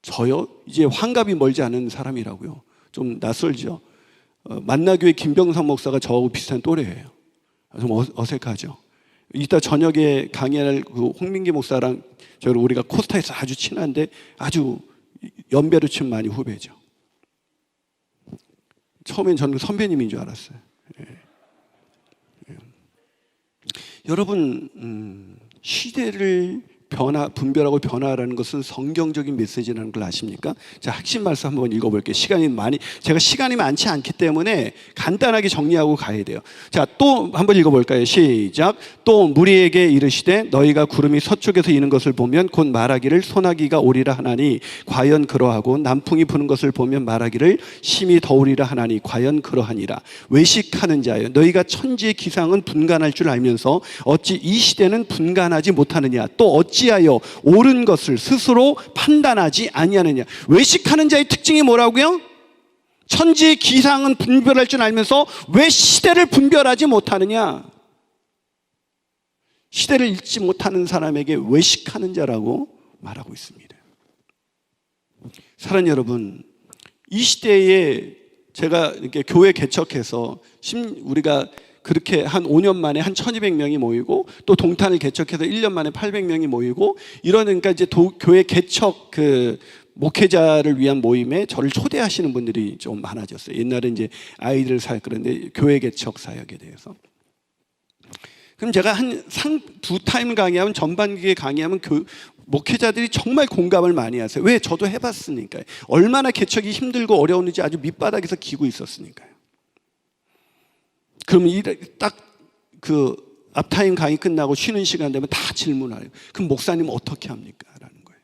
저요? 이제 환갑이 멀지 않은 사람이라고요. 좀 낯설죠. 만나교회 김병삼 목사가 저하고 비슷한 또래예요. 좀 어색하죠. 이따 저녁에 강의할 그 홍민기 목사랑 우리가 코스타에서 아주 친한데 아주 연배로 치면 많이 후배죠. 처음엔 저는 선배님인 줄 알았어요. 여러분, 시대를 분별하고 변화하라는 것은 성경적인 메시지라는 걸 아십니까? 자, 핵심 말씀 한번 읽어볼게요. 제가 시간이 많지 않기 때문에 간단하게 정리하고 가야 돼요. 자, 또 한번 읽어볼까요? 시작. 또 무리에게 이르시되 너희가 구름이 서쪽에서 이는 것을 보면 곧 말하기를 소나기가 오리라 하나니 과연 그러하고 남풍이 부는 것을 보면 말하기를 심히 더우리라 하나니 과연 그러하니라. 외식하는 자여, 너희가 천지의 기상은 분간할 줄 알면서 어찌 이 시대는 분간하지 못하느냐? 또 어찌하여 옳은 것을 스스로 판단하지 아니하느냐? 외식하는 자의 특징이 뭐라고요? 천지의 기상은 분별할 줄 알면서 왜 시대를 분별하지 못하느냐? 시대를 읽지 못하는 사람에게 외식하는 자라고 말하고 있습니다. 사랑하는 여러분, 이 시대에 제가 이렇게 교회 개척해서 우리가 그렇게 한 5년 만에 한 1200명이 모이고 또 동탄을 개척해서 1년 만에 800명이 모이고 이러니까 이제 교회 개척 목회자를 위한 모임에 저를 초대하시는 분들이 좀 많아졌어요. 옛날에 이제 아이들 사역 그런데 교회 개척 사역에 대해서. 그럼 제가 두 타임 강의하면 전반기에 강의하면 목회자들이 정말 공감을 많이 하세요. 왜? 저도 해봤으니까요. 얼마나 개척이 힘들고 어려웠는지 아주 밑바닥에서 기고 있었으니까요. 그러면 딱 앞타임 강의 끝나고 쉬는 시간 되면 다 질문해요. 그럼 목사님은 어떻게 합니까? 라는 거예요.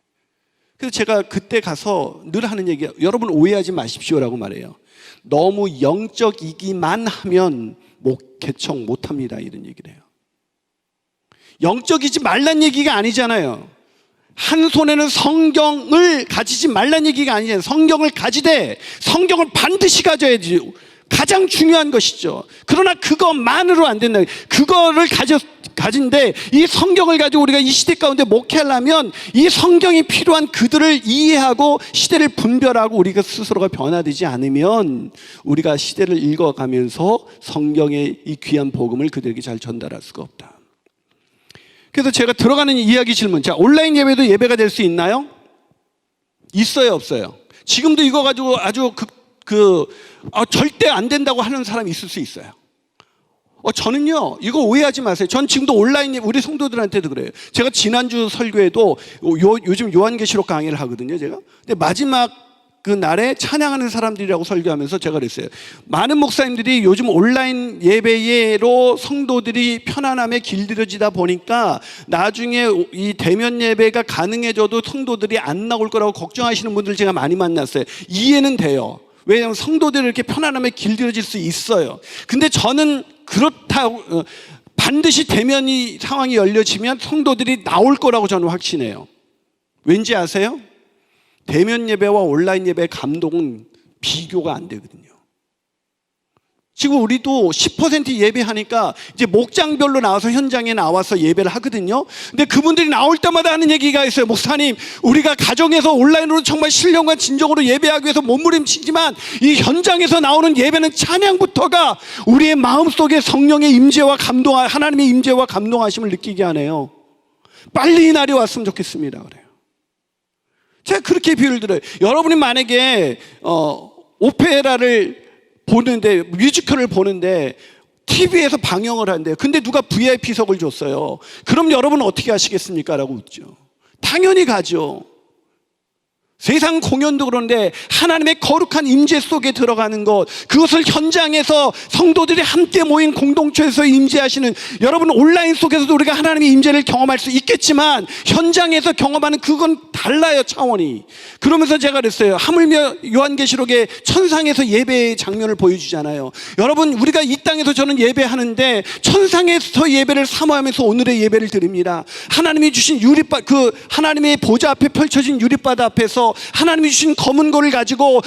그래서 제가 그때 가서 늘 하는 얘기가 여러분 오해하지 마십시오라고 말해요. 너무 영적이기만 하면 개척 못합니다. 이런 얘기를 해요. 영적이지 말란 얘기가 아니잖아요. 한 손에는 성경을 가지지 말란 얘기가 아니잖아요. 성경을 가지되 성경을 반드시 가져야지. 가장 중요한 것이죠. 그러나 그것만으로 안 된다. 그거를 가진데 이 성경을 가지고 우리가 이 시대 가운데 목회하려면 이 성경이 필요한 그들을 이해하고 시대를 분별하고 우리가 스스로가 변화되지 않으면 우리가 시대를 읽어가면서 성경의 이 귀한 복음을 그들에게 잘 전달할 수가 없다. 그래서 제가 들어가는 이야기 질문. 자, 온라인 예배도 예배가 될 수 있나요? 있어요, 없어요? 지금도 이거 가지고 아주 절대 안 된다고 하는 사람이 있을 수 있어요. 저는요, 이거 오해하지 마세요. 전 지금도 온라인 우리 성도들한테도 그래요. 제가 지난주 설교에도 요즘 요한계시록 강의를 하거든요, 제가. 근데 마지막 그 날에 찬양하는 사람들이라고 설교하면서 제가 그랬어요. 많은 목사님들이 요즘 온라인 예배로 성도들이 편안함에 길들여지다 보니까 나중에 이 대면 예배가 가능해져도 성도들이 안 나올 거라고 걱정하시는 분들 제가 많이 만났어요. 이해는 돼요. 왜냐하면 성도들이 이렇게 편안함에 길들여질 수 있어요. 근데 저는 그렇다고 반드시 대면이 상황이 열려지면 성도들이 나올 거라고 저는 확신해요. 왠지 아세요? 대면 예배와 온라인 예배의 감동은 비교가 안 되거든요. 지금 우리도 10% 예배하니까 이제 목장별로 나와서 현장에 나와서 예배를 하거든요. 근데 그분들이 나올 때마다 하는 얘기가 있어요. 목사님, 우리가 가정에서 온라인으로 정말 신령과 진정으로 예배하기 위해서 몸부림치지만 이 현장에서 나오는 예배는 찬양부터가 우리의 마음속에 성령의 임재와 하나님의 임재와 감동하심을 느끼게 하네요. 빨리 이 날이 왔으면 좋겠습니다. 그래요. 제가 그렇게 비유를 들어요. 여러분이 만약에 오페라를 보는데, 뮤지컬을 보는데 TV에서 방영을 한대요. 근데 누가 VIP석을 줬어요. 그럼 여러분은 어떻게 하시겠습니까? 라고 묻죠. 당연히 가죠. 세상 공연도 그런데 하나님의 거룩한 임재 속에 들어가는 것, 그것을 현장에서 성도들이 함께 모인 공동체에서 임재하시는, 여러분 온라인 속에서도 우리가 하나님의 임재를 경험할 수 있겠지만 현장에서 경험하는 그건 달라요, 차원이. 그러면서 제가 그랬어요. 하물며 요한계시록에 천상에서 예배의 장면을 보여주잖아요. 여러분, 우리가 이 땅에서 저는 예배하는데 천상에서 예배를 사모하면서 오늘의 예배를 드립니다. 하나님이 주신 유리바, 그 하나님의 보좌 앞에 펼쳐진 유리바다 앞에서 하나님이 주신 검은 고를 가지고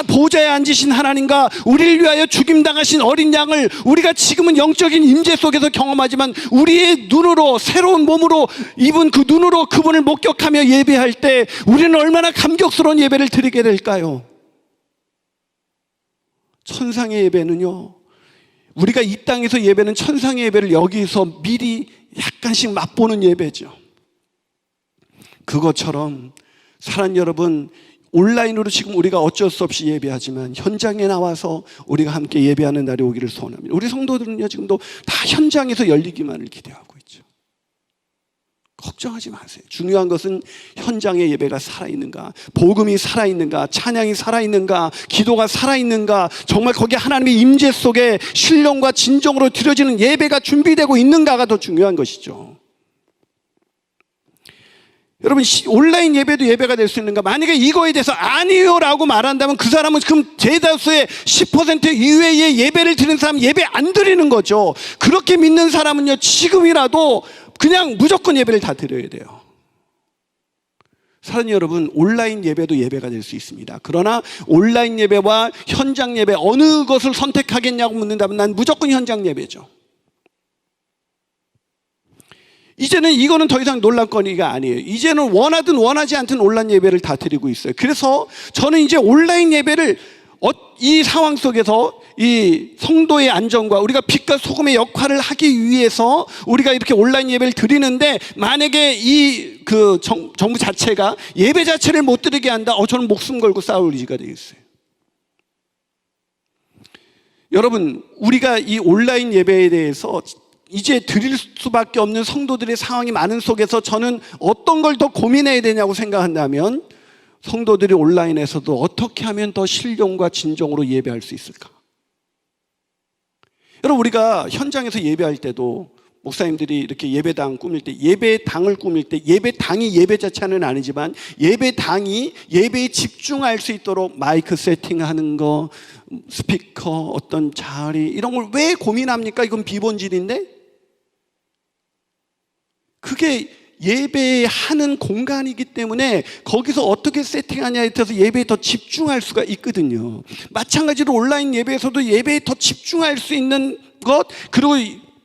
보좌에 앉으신 하나님과 우리를 위하여 죽임당하신 어린 양을 우리가 지금은 영적인 임재 속에서 경험하지만 우리의 눈으로, 새로운 몸으로 입은 그 눈으로 그분을 목격하며 예배할 때 우리는 얼마나 감격스러운 예배를 드리게 될까요? 천상의 예배는요, 우리가 이 땅에서 예배는 천상의 예배를 여기서 미리 약간씩 맛보는 예배죠. 그것처럼 사랑하는 여러분, 온라인으로 지금 우리가 어쩔 수 없이 예배하지만 현장에 나와서 우리가 함께 예배하는 날이 오기를 소원합니다. 우리 성도들은요, 지금도 다 현장에서 열리기만을 기대하고 있죠. 걱정하지 마세요. 중요한 것은 현장의 예배가 살아있는가, 복음이 살아있는가, 찬양이 살아있는가, 기도가 살아있는가, 정말 거기에 하나님의 임재 속에 신령과 진정으로 드려지는 예배가 준비되고 있는가가 더 중요한 것이죠. 여러분, 온라인 예배도 예배가 될 수 있는가? 만약에 이거에 대해서 아니요 라고 말한다면 그 사람은 그럼 대다수의 10% 이외의 예배를 드리는 사람은 예배 안 드리는 거죠. 그렇게 믿는 사람은요, 지금이라도 그냥 무조건 예배를 다 드려야 돼요. 사랑하는 여러분, 온라인 예배도 예배가 될 수 있습니다. 그러나 온라인 예배와 현장 예배 어느 것을 선택하겠냐고 묻는다면 난 무조건 현장 예배죠. 이제는 이거는 더 이상 논란거리가 아니에요. 이제는 원하든 원하지 않든 온라인 예배를 다 드리고 있어요. 그래서 저는 이제 온라인 예배를 이 상황 속에서 이 성도의 안전과 우리가 빛과 소금의 역할을 하기 위해서 우리가 이렇게 온라인 예배를 드리는데, 만약에 이 그 정부 자체가 예배 자체를 못 드리게 한다, 저는 목숨 걸고 싸울 의지가 되겠어요. 여러분, 우리가 이 온라인 예배에 대해서 이제 드릴 수밖에 없는 성도들의 상황이 많은 속에서 저는 어떤 걸 더 고민해야 되냐고 생각한다면, 성도들이 온라인에서도 어떻게 하면 더 신령과 진정으로 예배할 수 있을까? 여러분, 우리가 현장에서 예배할 때도 목사님들이 이렇게 예배당 꾸밀 때, 예배당을 꾸밀 때, 예배당이 예배 자체는 아니지만 예배당이 예배에 집중할 수 있도록 마이크 세팅하는 거, 스피커, 어떤 자리, 이런 걸 왜 고민합니까? 이건 비본질인데? 그게 예배하는 공간이기 때문에 거기서 어떻게 세팅하냐에 따라서 예배에 더 집중할 수가 있거든요. 마찬가지로 온라인 예배에서도 예배에 더 집중할 수 있는 것, 그리고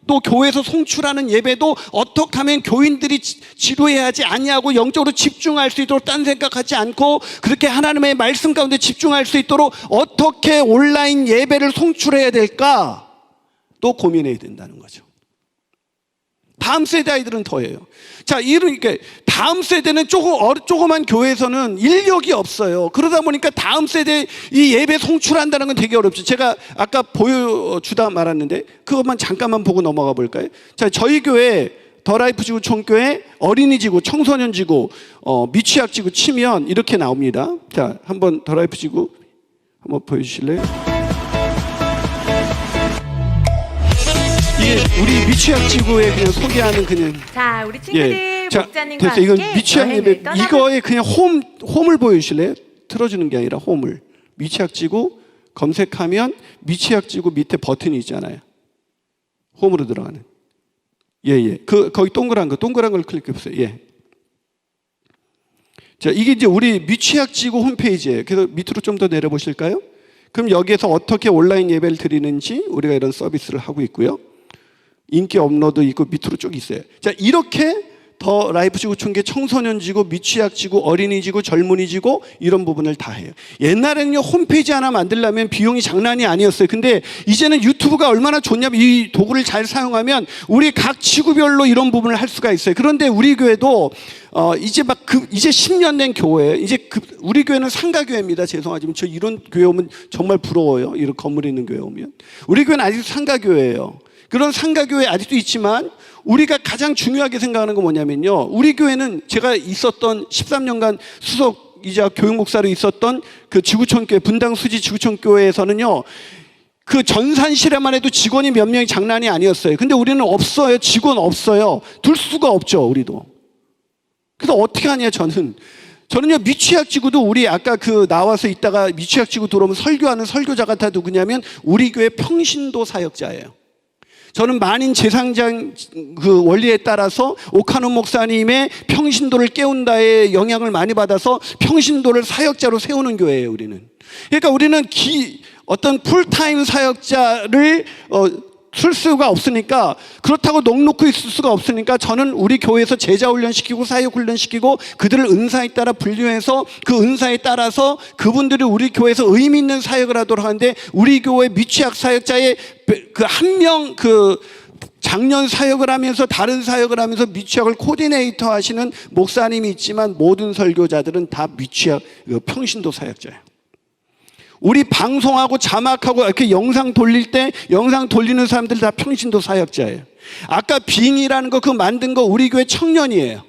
또 교회에서 송출하는 예배도 어떻게 하면 교인들이 지루해하지 아니하고 영적으로 집중할 수 있도록 딴 생각하지 않고 그렇게 하나님의 말씀 가운데 집중할 수 있도록 어떻게 온라인 예배를 송출해야 될까 또 고민해야 된다는 거죠. 다음 세대 아이들은 더해요. 자, 이렇게 다음 세대는 조그만 교회에서는 인력이 없어요. 그러다 보니까 다음 세대 이 예배 송출한다는 건 되게 어렵죠. 제가 아까 보여주다 말았는데 그것만 잠깐만 보고 넘어가 볼까요? 자, 저희 교회 더라이프 지구 총교회 어린이지구, 청소년지구, 미취학지구 치면 이렇게 나옵니다. 자, 한번 더라이프 지구 한번 보여주실래요? 우리 미취학지구에 그냥 소개하는 그냥. 자, 우리 친구들 목자님과 됐어. 이건 함께 미취학 예배. 이거에 그냥 홈을 보여주실래요? 틀어주는 게 아니라 홈을. 미취학지구 검색하면 미취학지구 밑에 버튼이 있잖아요. 홈으로 들어가는. 예. 거기 동그란 걸 클릭해 보세요. 예. 자, 이게 이제 우리 미취학지구 홈페이지예요. 그래서 밑으로 좀 더 내려 보실까요? 그럼 여기에서 어떻게 온라인 예배를 드리는지 우리가 이런 서비스를 하고 있고요. 인기 업로드 있고 밑으로 쭉 있어요. 자, 이렇게 더 라이프 지구 총계 청소년 지구, 미취학 지구, 어린이 지구, 젊은이 지구 이런 부분을 다 해요. 옛날에는요, 홈페이지 하나 만들려면 비용이 장난이 아니었어요. 근데 이제는 유튜브가 얼마나 좋냐면 이 도구를 잘 사용하면 우리 각 지구별로 이런 부분을 할 수가 있어요. 그런데 우리 교회도 이제 이제 10년 된 교회, 우리 교회는 상가교회입니다. 죄송하지만 저 이런 교회 오면 정말 부러워요. 이런 건물 있는 교회 오면. 우리 교회는 아직 상가교회예요. 그런 상가교회 아직도 있지만 우리가 가장 중요하게 생각하는 건 뭐냐면요, 우리 교회는 제가 있었던 13년간 수석이자 교육목사로 있었던 그 지구촌교회, 분당 수지 지구촌교회에서는요, 그 전산실에만 해도 직원이 몇 명이 장난이 아니었어요. 근데 우리는 없어요. 직원 없어요. 둘 수가 없죠, 우리도. 그래서 어떻게 하냐, 저는요, 미취학지구도 우리 아까 그 나와서 있다가 미취학지구 들어오면 설교하는 설교자가 다 누구냐면 우리 교회 평신도 사역자예요. 저는 만인 재상장 그 원리에 따라서 오카노 목사님의 평신도를 깨운다의 영향을 많이 받아서 평신도를 사역자로 세우는 교회예요, 우리는. 그러니까 우리는 어떤 풀타임 사역자를 쓸 수가 없으니까, 그렇다고 넉놓고 있을 수가 없으니까 저는 우리 교회에서 제자 훈련시키고 사역 훈련시키고 그들을 은사에 따라 분류해서 그 은사에 따라서 그분들이 우리 교회에서 의미 있는 사역을 하도록 하는데, 우리 교회 미취학 사역자의 그 한 명 그 작년 사역을 하면서 다른 사역을 하면서 미취학을 코디네이터 하시는 목사님이 있지만 모든 설교자들은 다 미취학 평신도 사역자예요. 우리 방송하고 자막하고 이렇게 영상 돌릴 때 영상 돌리는 사람들 다 평신도 사역자예요. 아까 빙이라는 거 그거 만든 거 우리 교회 청년이에요.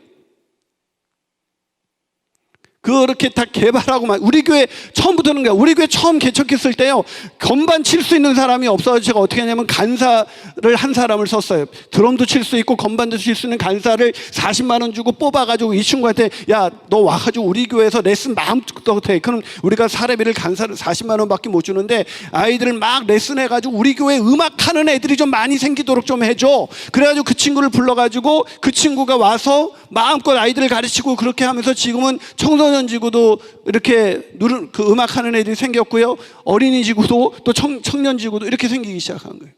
그렇게 다 개발하고 우리 교회 처음부터는 거야. 우리 교회 처음 개척했을 때요, 건반 칠 수 있는 사람이 없어서 제가 어떻게 했냐면 간사를 한 사람을 썼어요. 드럼도 칠 수 있고 건반도 칠 수 있는 간사를 40만 원 주고 뽑아가지고 이 친구한테, 야, 너 와가지고 우리 교회에서 레슨 마음껏 해. 그럼 우리가 사례비를 간사를 40만 원밖에 못 주는데 아이들을 막 레슨해가지고 우리 교회 음악하는 애들이 좀 많이 생기도록 좀 해줘. 그래가지고 그 친구를 불러가지고 그 친구가 와서 마음껏 아이들을 가르치고 그렇게 하면서 지금은 청소년 지구도 이렇게 그 음악하는 애들이 생겼고요, 어린이 지구도 또 청년 지구도 이렇게 생기기 시작한 거예요.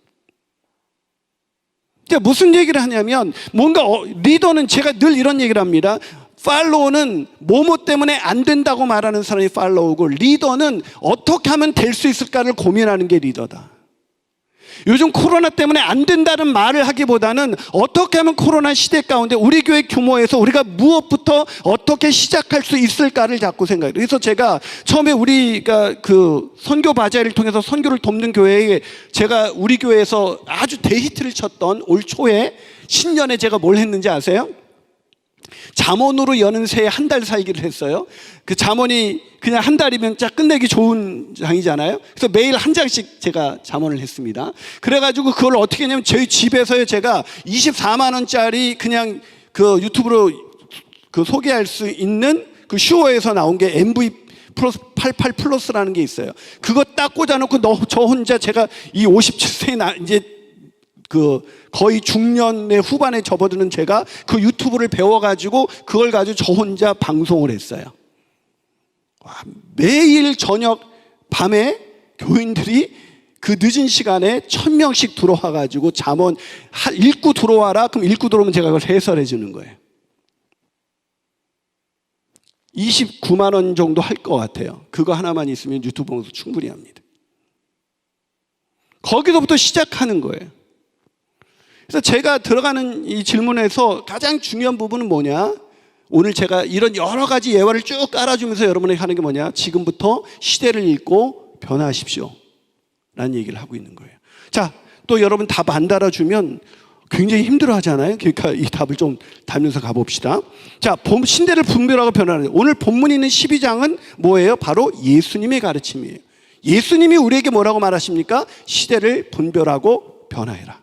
그러니까 무슨 얘기를 하냐면, 뭔가 리더는 제가 늘 이런 얘기를 합니다. 팔로우는 뭐뭐 때문에 안 된다고 말하는 사람이 팔로우고, 리더는 어떻게 하면 될 수 있을까를 고민하는 게 리더다. 요즘 코로나 때문에 안 된다는 말을 하기보다는 어떻게 하면 코로나 시대 가운데 우리 교회 규모에서 우리가 무엇부터 어떻게 시작할 수 있을까를 자꾸 생각해요. 그래서 제가 처음에 우리가 그 선교 바자회를 통해서 선교를 돕는 교회에 제가 우리 교회에서 아주 대히트를 쳤던 올 초에 신년에 제가 뭘 했는지 아세요? 잠언으로 여는 새에 한 달 살기를 했어요. 그 잠언이 그냥 한 달이면 쫙 끝내기 좋은 장이잖아요. 그래서 매일 한 장씩 제가 잠언을 했습니다. 그래가지고 그걸 어떻게 했냐면 저희 집에서요, 제가 24만 원짜리 그냥 그 유튜브로 그 소개할 수 있는 그 슈어에서 나온 게 MV 플러스 88 플러스라는 게 있어요. 그거 딱 꽂아놓고 저 혼자 제가 이 57세 이제 그 거의 중년의 후반에 접어드는 제가 그 유튜브를 배워가지고 그걸 가지고 저 혼자 방송을 했어요. 와, 매일 저녁 밤에 교인들이 그 늦은 시간에 1000명씩 들어와가지고 잠언 읽고 들어와라. 그럼 읽고 들어오면 제가 그걸 해설해 주는 거예요. 29만 원 정도 할 것 같아요. 그거 하나만 있으면 유튜브 방송 충분히 합니다. 거기서부터 시작하는 거예요. 그래서 제가 들어가는 이 질문에서 가장 중요한 부분은 뭐냐? 오늘 제가 이런 여러 가지 예화를 쭉 깔아주면서 여러분에게 하는 게 뭐냐? 지금부터 시대를 읽고 변화하십시오 라는 얘기를 하고 있는 거예요. 자, 또 여러분 답 안 달아주면 굉장히 힘들어 하잖아요. 그러니까 이 답을 좀 달면서 가봅시다. 자, 신대를 분별하고 변화하는, 오늘 본문에 있는 12장은 뭐예요? 바로 예수님의 가르침이에요. 예수님이 우리에게 뭐라고 말하십니까? 시대를 분별하고 변화해라.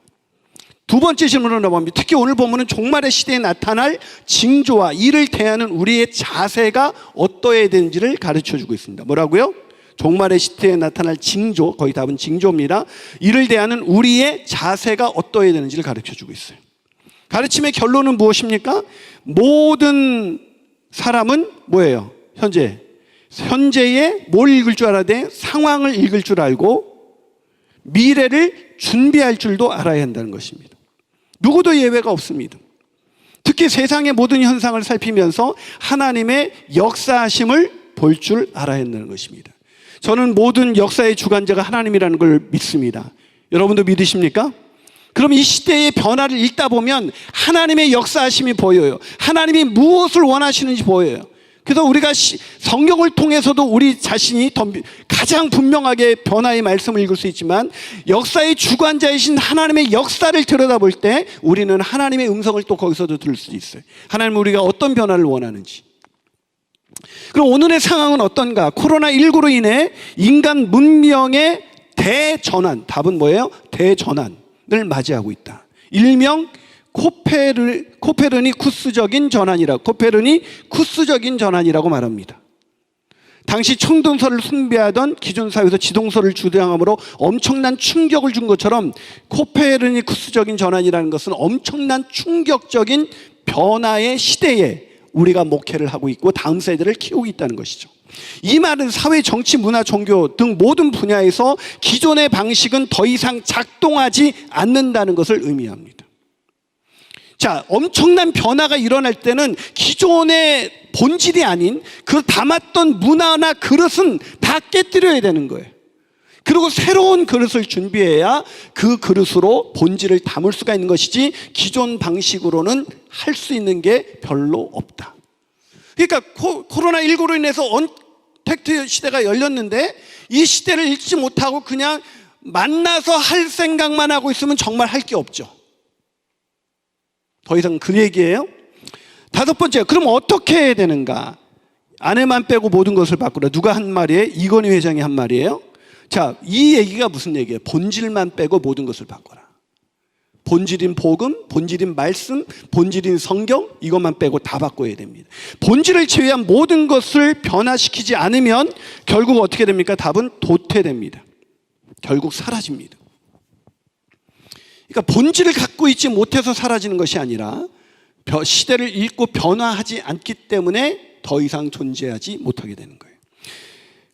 두 번째 질문으로 넘어갑니다. 특히 오늘 본문은 종말의 시대에 나타날 징조와 이를 대하는 우리의 자세가 어떠해야 되는지를 가르쳐주고 있습니다. 뭐라고요? 종말의 시대에 나타날 징조, 거의 답은 징조입니다. 이를 대하는 우리의 자세가 어떠해야 되는지를 가르쳐주고 있어요. 가르침의 결론은 무엇입니까? 모든 사람은 뭐예요? 현재에 뭘 읽을 줄 알아야 돼? 상황을 읽을 줄 알고 미래를 준비할 줄도 알아야 한다는 것입니다. 누구도 예외가 없습니다. 특히 세상의 모든 현상을 살피면서 하나님의 역사하심을 볼 줄 알아야 한다는 것입니다. 저는 모든 역사의 주관자가 하나님이라는 걸 믿습니다. 여러분도 믿으십니까? 그럼 이 시대의 변화를 읽다 보면 하나님의 역사하심이 보여요. 하나님이 무엇을 원하시는지 보여요. 그래서 우리가 성경을 통해서도 우리 자신이 가장 분명하게 변화의 말씀을 읽을 수 있지만 역사의 주관자이신 하나님의 역사를 들여다볼 때 우리는 하나님의 음성을 또 거기서도 들을 수 있어요. 하나님은 우리가 어떤 변화를 원하는지. 그럼 오늘의 상황은 어떤가? 코로나19로 인해 인간 문명의 대전환, 답은 뭐예요? 대전환을 맞이하고 있다. 일명 코페르니쿠스적인 전환이라고 말합니다. 당시 청동설을 숭배하던 기존 사회에서 지동설을 주장함으로 엄청난 충격을 준 것처럼 코페르니쿠스적인 전환이라는 것은 엄청난 충격적인 변화의 시대에 우리가 목회를 하고 있고 다음 세대를 키우고 있다는 것이죠. 이 말은 사회, 정치, 문화, 종교 등 모든 분야에서 기존의 방식은 더 이상 작동하지 않는다는 것을 의미합니다. 자, 엄청난 변화가 일어날 때는 기존의 본질이 아닌 그 담았던 문화나 그릇은 다 깨뜨려야 되는 거예요. 그리고 새로운 그릇을 준비해야 그 그릇으로 본질을 담을 수가 있는 것이지 기존 방식으로는 할 수 있는 게 별로 없다. 그러니까 코로나19로 인해서 언택트 시대가 열렸는데 이 시대를 읽지 못하고 그냥 만나서 할 생각만 하고 있으면 정말 할 게 없죠. 더 이상 그 얘기예요. 다섯 번째, 그럼 어떻게 해야 되는가? 아내만 빼고 모든 것을 바꾸라. 누가 한 말이에요? 이건희 회장이 한 말이에요. 자, 이 얘기가 무슨 얘기예요? 본질만 빼고 모든 것을 바꿔라. 본질인 복음, 본질인 말씀, 본질인 성경, 이것만 빼고 다 바꿔야 됩니다. 본질을 제외한 모든 것을 변화시키지 않으면 결국 어떻게 됩니까? 답은 도태됩니다. 결국 사라집니다. 그러니까 본질을 갖고 있지 못해서 사라지는 것이 아니라 시대를 읽고 변화하지 않기 때문에 더 이상 존재하지 못하게 되는 거예요.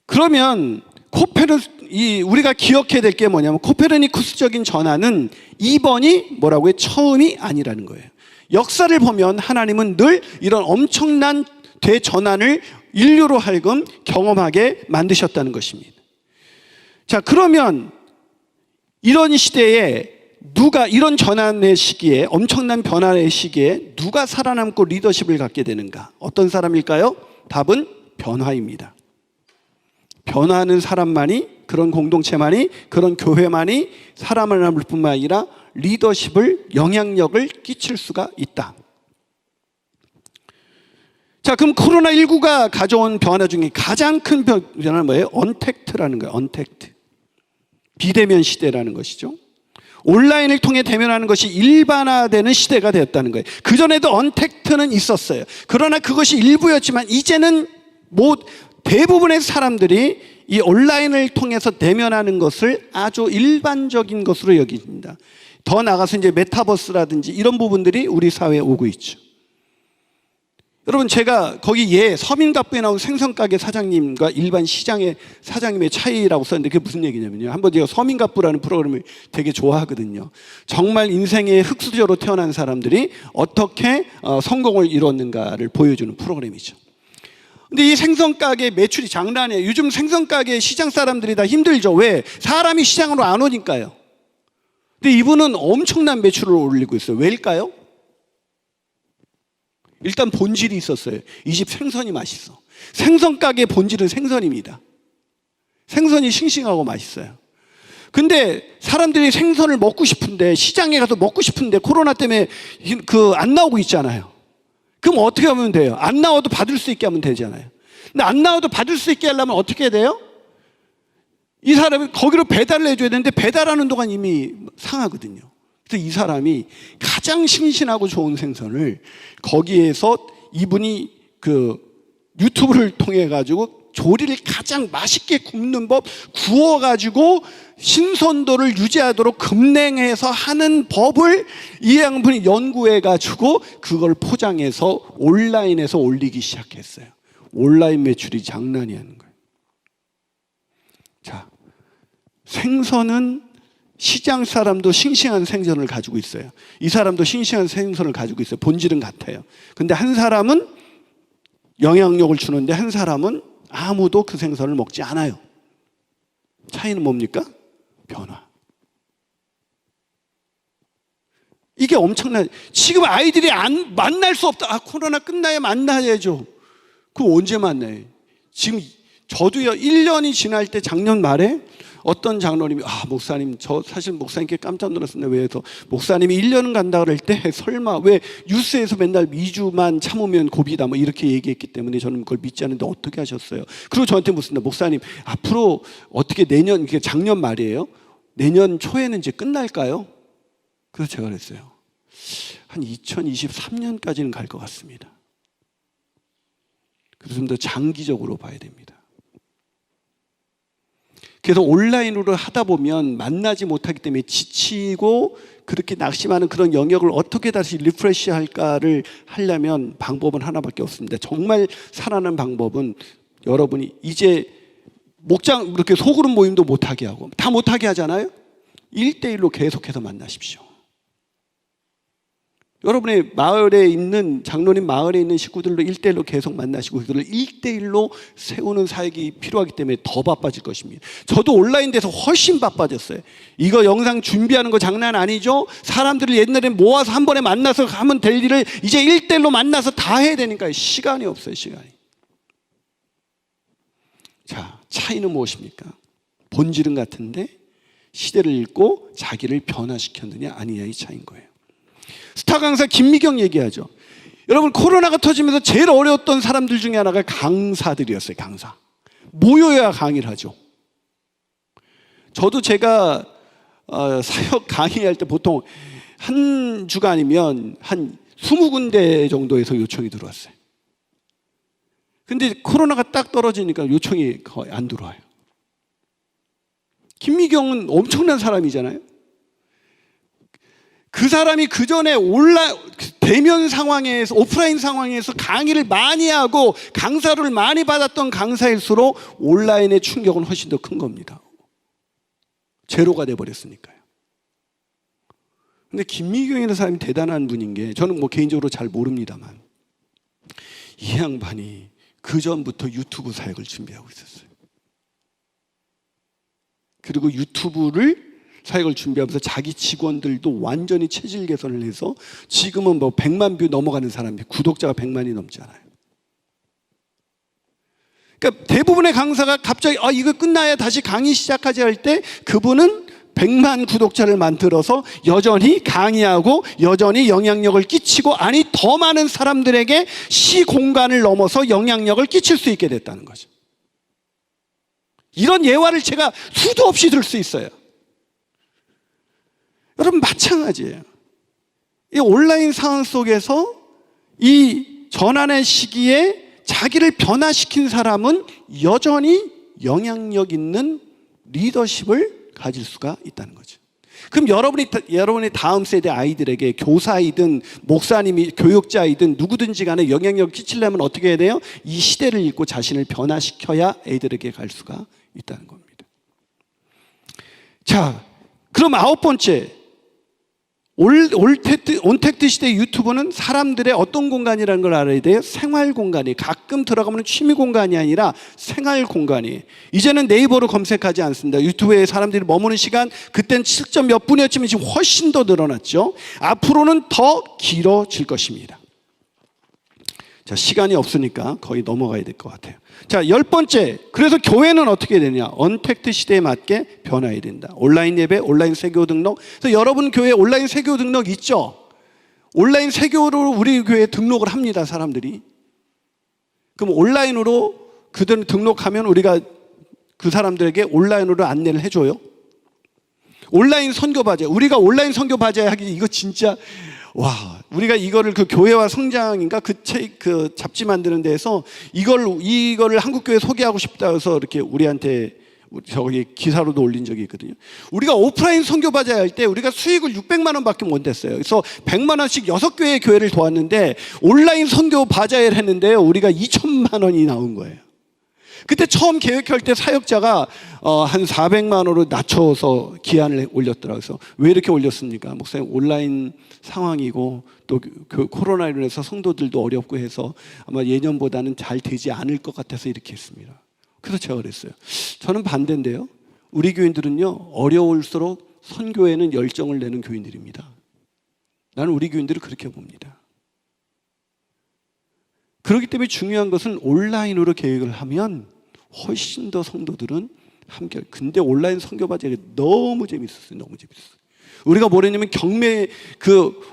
그러면 우리가 기억해야 될 게 뭐냐면 코페르니쿠스적인 전환은 2번이 뭐라고요? 처음이 아니라는 거예요. 역사를 보면 하나님은 늘 이런 엄청난 대전환을 인류로 하여금 경험하게 만드셨다는 것입니다. 자, 그러면 이런 시대에 이런 전환의 시기에, 엄청난 변화의 시기에 누가 살아남고 리더십을 갖게 되는가? 어떤 사람일까요? 답은 변화입니다. 변화하는 사람만이, 그런 공동체만이, 그런 교회만이 살아남을 뿐만 아니라 리더십을, 영향력을 끼칠 수가 있다. 자, 그럼 코로나19가 가져온 변화 중에 가장 큰 변화는 뭐예요? 언택트라는 거예요. 언택트. 비대면 시대라는 것이죠. 온라인을 통해 대면하는 것이 일반화되는 시대가 되었다는 거예요. 그전에도 언택트는 있었어요. 그러나 그것이 일부였지만 이제는 대부분의 사람들이 이 온라인을 통해서 대면하는 것을 아주 일반적인 것으로 여깁니다. 더 나아가서 이제 메타버스라든지 이런 부분들이 우리 사회에 오고 있죠. 여러분, 제가 거기 서민갑부에 나온 생선가게 사장님과 일반 시장의 사장님의 차이라고 썼는데 그게 무슨 얘기냐면요. 한번 제가 서민갑부라는 프로그램을 되게 좋아하거든요. 정말 인생의 흙수저로 태어난 사람들이 어떻게 성공을 이뤘는가를 보여주는 프로그램이죠. 근데 이 생선가게 매출이 장난이에요. 요즘 생선가게 시장 사람들이 다 힘들죠. 왜? 사람이 시장으로 안 오니까요. 근데 이분은 엄청난 매출을 올리고 있어요. 왜일까요? 일단 본질이 있었어요. 이 집 생선이 맛있어. 생선가게의 본질은 생선입니다. 생선이 싱싱하고 맛있어요. 근데 사람들이 생선을 먹고 싶은데, 시장에 가서 먹고 싶은데 코로나 때문에 안 나오고 있잖아요. 그럼 어떻게 하면 돼요? 안 나와도 받을 수 있게 하면 되잖아요. 근데 안 나와도 받을 수 있게 하려면 어떻게 해야 돼요? 이 사람이 거기로 배달을 해줘야 되는데 배달하는 동안 이미 상하거든요. 그래서 이 사람이 가장 싱싱하고 좋은 생선을 거기에서 이분이 유튜브를 통해 가지고 조리를 가장 맛있게 굽는 법, 구워 가지고 신선도를 유지하도록 급냉해서 하는 법을 이 양분이 연구해 가지고 그걸 포장해서 온라인에서 올리기 시작했어요. 온라인 매출이 장난이 아닌 거예요. 자, 생선은 시장 사람도 싱싱한 생선을 가지고 있어요. 이 사람도 싱싱한 생선을 가지고 있어요. 본질은 같아요. 근데 한 사람은 영향력을 주는데 한 사람은 아무도 그 생선을 먹지 않아요. 차이는 뭡니까? 변화. 이게 엄청난, 지금 아이들이 만날 수 없다. 코로나 끝나야 만나야죠. 그럼 언제 만나요? 지금 저도요 1년이 지날 때 작년 말에 어떤 장로님이 목사님 저 사실 목사님께 깜짝 놀랐습니다. 왜서 목사님이 1년은 간다 그럴 때 설마 왜 뉴스에서 맨날 2주만 참으면 고비다 뭐 이렇게 얘기했기 때문에 저는 그걸 믿지 않는데 어떻게 하셨어요? 그리고 저한테 묻습니다. 목사님 앞으로 어떻게 내년 이게 작년 말이에요. 내년 초에는 이제 끝날까요? 그래서 제가 그랬어요. 한 2023년까지는 갈 것 같습니다. 그래서 좀 더 장기적으로 봐야 됩니다. 그래서 온라인으로 하다 보면 만나지 못하기 때문에 지치고 그렇게 낙심하는 그런 영역을 어떻게 다시 리프레시 할까를 하려면 방법은 하나밖에 없습니다. 정말 살아나는 방법은 여러분이 이제 목장 이렇게 소그룹 모임도 못하게 하고 다 못하게 하잖아요. 1대1로 계속해서 만나십시오. 여러분의 마을에 있는 장로님 마을에 있는 식구들로 1대1로 계속 만나시고 그들을 1대1로 세우는 사역이 필요하기 때문에 더 바빠질 것입니다. 저도 온라인 돼서 훨씬 바빠졌어요. 이거 영상 준비하는 거 장난 아니죠? 사람들을 옛날에 모아서 한 번에 만나서 하면 될 일을 이제 1대1로 만나서 다 해야 되니까 시간이 없어요. 시간이. 자, 차이는 무엇입니까? 본질은 같은데 시대를 읽고 자기를 변화시켰느냐 아니냐의 차이인 거예요. 스타 강사 김미경 얘기하죠. 여러분 코로나가 터지면서 제일 어려웠던 사람들 중에 하나가 강사들이었어요. 강사. 모여야 강의를 하죠. 저도 제가 사역 강의할 때 보통 한 주가 아니면 한 20군데 정도에서 요청이 들어왔어요. 근데 코로나가 딱 떨어지니까 요청이 거의 안 들어와요. 김미경은 엄청난 사람이잖아요. 그 사람이 그 전에 대면 상황에서 오프라인 상황에서 강의를 많이 하고 강사를 많이 받았던 강사일수록 온라인의 충격은 훨씬 더 큰 겁니다. 제로가 돼버렸으니까요. 근데 김미경이라는 사람이 대단한 분인 게 저는 뭐 개인적으로 잘 모릅니다만 이 양반이 그 전부터 유튜브 사역을 준비하고 있었어요. 그리고 유튜브를 사역을 준비하면서 자기 직원들도 완전히 체질 개선을 해서 지금은 뭐 100만 뷰 넘어가는 사람이 구독자가 100만이 넘잖아요. 그러니까 대부분의 강사가 갑자기 이거 끝나야 다시 강의 시작하지 할 때 그분은 100만 구독자를 만들어서 여전히 강의하고 여전히 영향력을 끼치고 아니 더 많은 사람들에게 시공간을 넘어서 영향력을 끼칠 수 있게 됐다는 거죠. 이런 예화를 제가 수도 없이 들 수 있어요. 여러분 마찬가지예요. 이 온라인 상황 속에서 이 전환의 시기에 자기를 변화시킨 사람은 여전히 영향력 있는 리더십을 가질 수가 있다는 거죠. 그럼 여러분의 다음 세대 아이들에게 교사이든 목사님이 교육자이든 누구든지 간에 영향력을 끼치려면 어떻게 해야 돼요? 이 시대를 읽고 자신을 변화시켜야 애들에게 갈 수가 있다는 겁니다. 자, 그럼 9번째. 온택트 시대 유튜브는 사람들의 어떤 공간이라는 걸 알아야 돼요? 생활 공간이. 가끔 들어가면 취미 공간이 아니라 생활 공간이. 이제는 네이버로 검색하지 않습니다. 유튜브에 사람들이 머무는 시간 그때는 7점 몇 분이었지만 지금 훨씬 더 늘어났죠. 앞으로는 더 길어질 것입니다. 자, 시간이 없으니까 거의 넘어가야 될 것 같아요. 자, 10번째. 그래서 교회는 어떻게 되냐? 언택트 시대에 맞게 변화해야 된다. 온라인 예배, 온라인 세교 등록. 그래서 여러분 교회에 온라인 세교 등록 있죠? 온라인 세교로 우리 교회에 등록을 합니다, 사람들이. 그럼 온라인으로 그들 등록하면 우리가 그 사람들에게 온라인으로 안내를 해줘요. 온라인 선교 바제. 우리가 온라인 선교 바제 하기 이거 진짜 우리가 이거를 그 교회와 성장인가 그 잡지 만드는 데에서 이거를 한국 교회 소개하고 싶다 해서 이렇게 우리한테 저기 기사로도 올린 적이 있거든요. 우리가 오프라인 선교 바자 할 때 우리가 수익을 600만 원밖에 못 냈어요. 그래서 100만 원씩 6교회 교회를 도왔는데 온라인 선교 바자회를 했는데요. 우리가 2천만 원이 나온 거예요. 그때 처음 계획할 때 사역자가 한 400만 원으로 낮춰서 기한을 올렸더라고요. 그래서 왜 이렇게 올렸습니까? 목사님 온라인 상황이고 또 코로나로 인해서 성도들도 어렵고 해서 아마 예년보다는 잘 되지 않을 것 같아서 이렇게 했습니다. 그래서 제가 그랬어요. 저는 반대인데요. 우리 교인들은요 어려울수록 선교에는 열정을 내는 교인들입니다. 나는 우리 교인들을 그렇게 봅니다. 그렇기 때문에 중요한 것은 온라인으로 계획을 하면 훨씬 더 성도들은 함께. 근데 온라인 선교바지가 너무 재밌었어요. 너무 재밌었어요. 우리가 뭐랬냐면 경매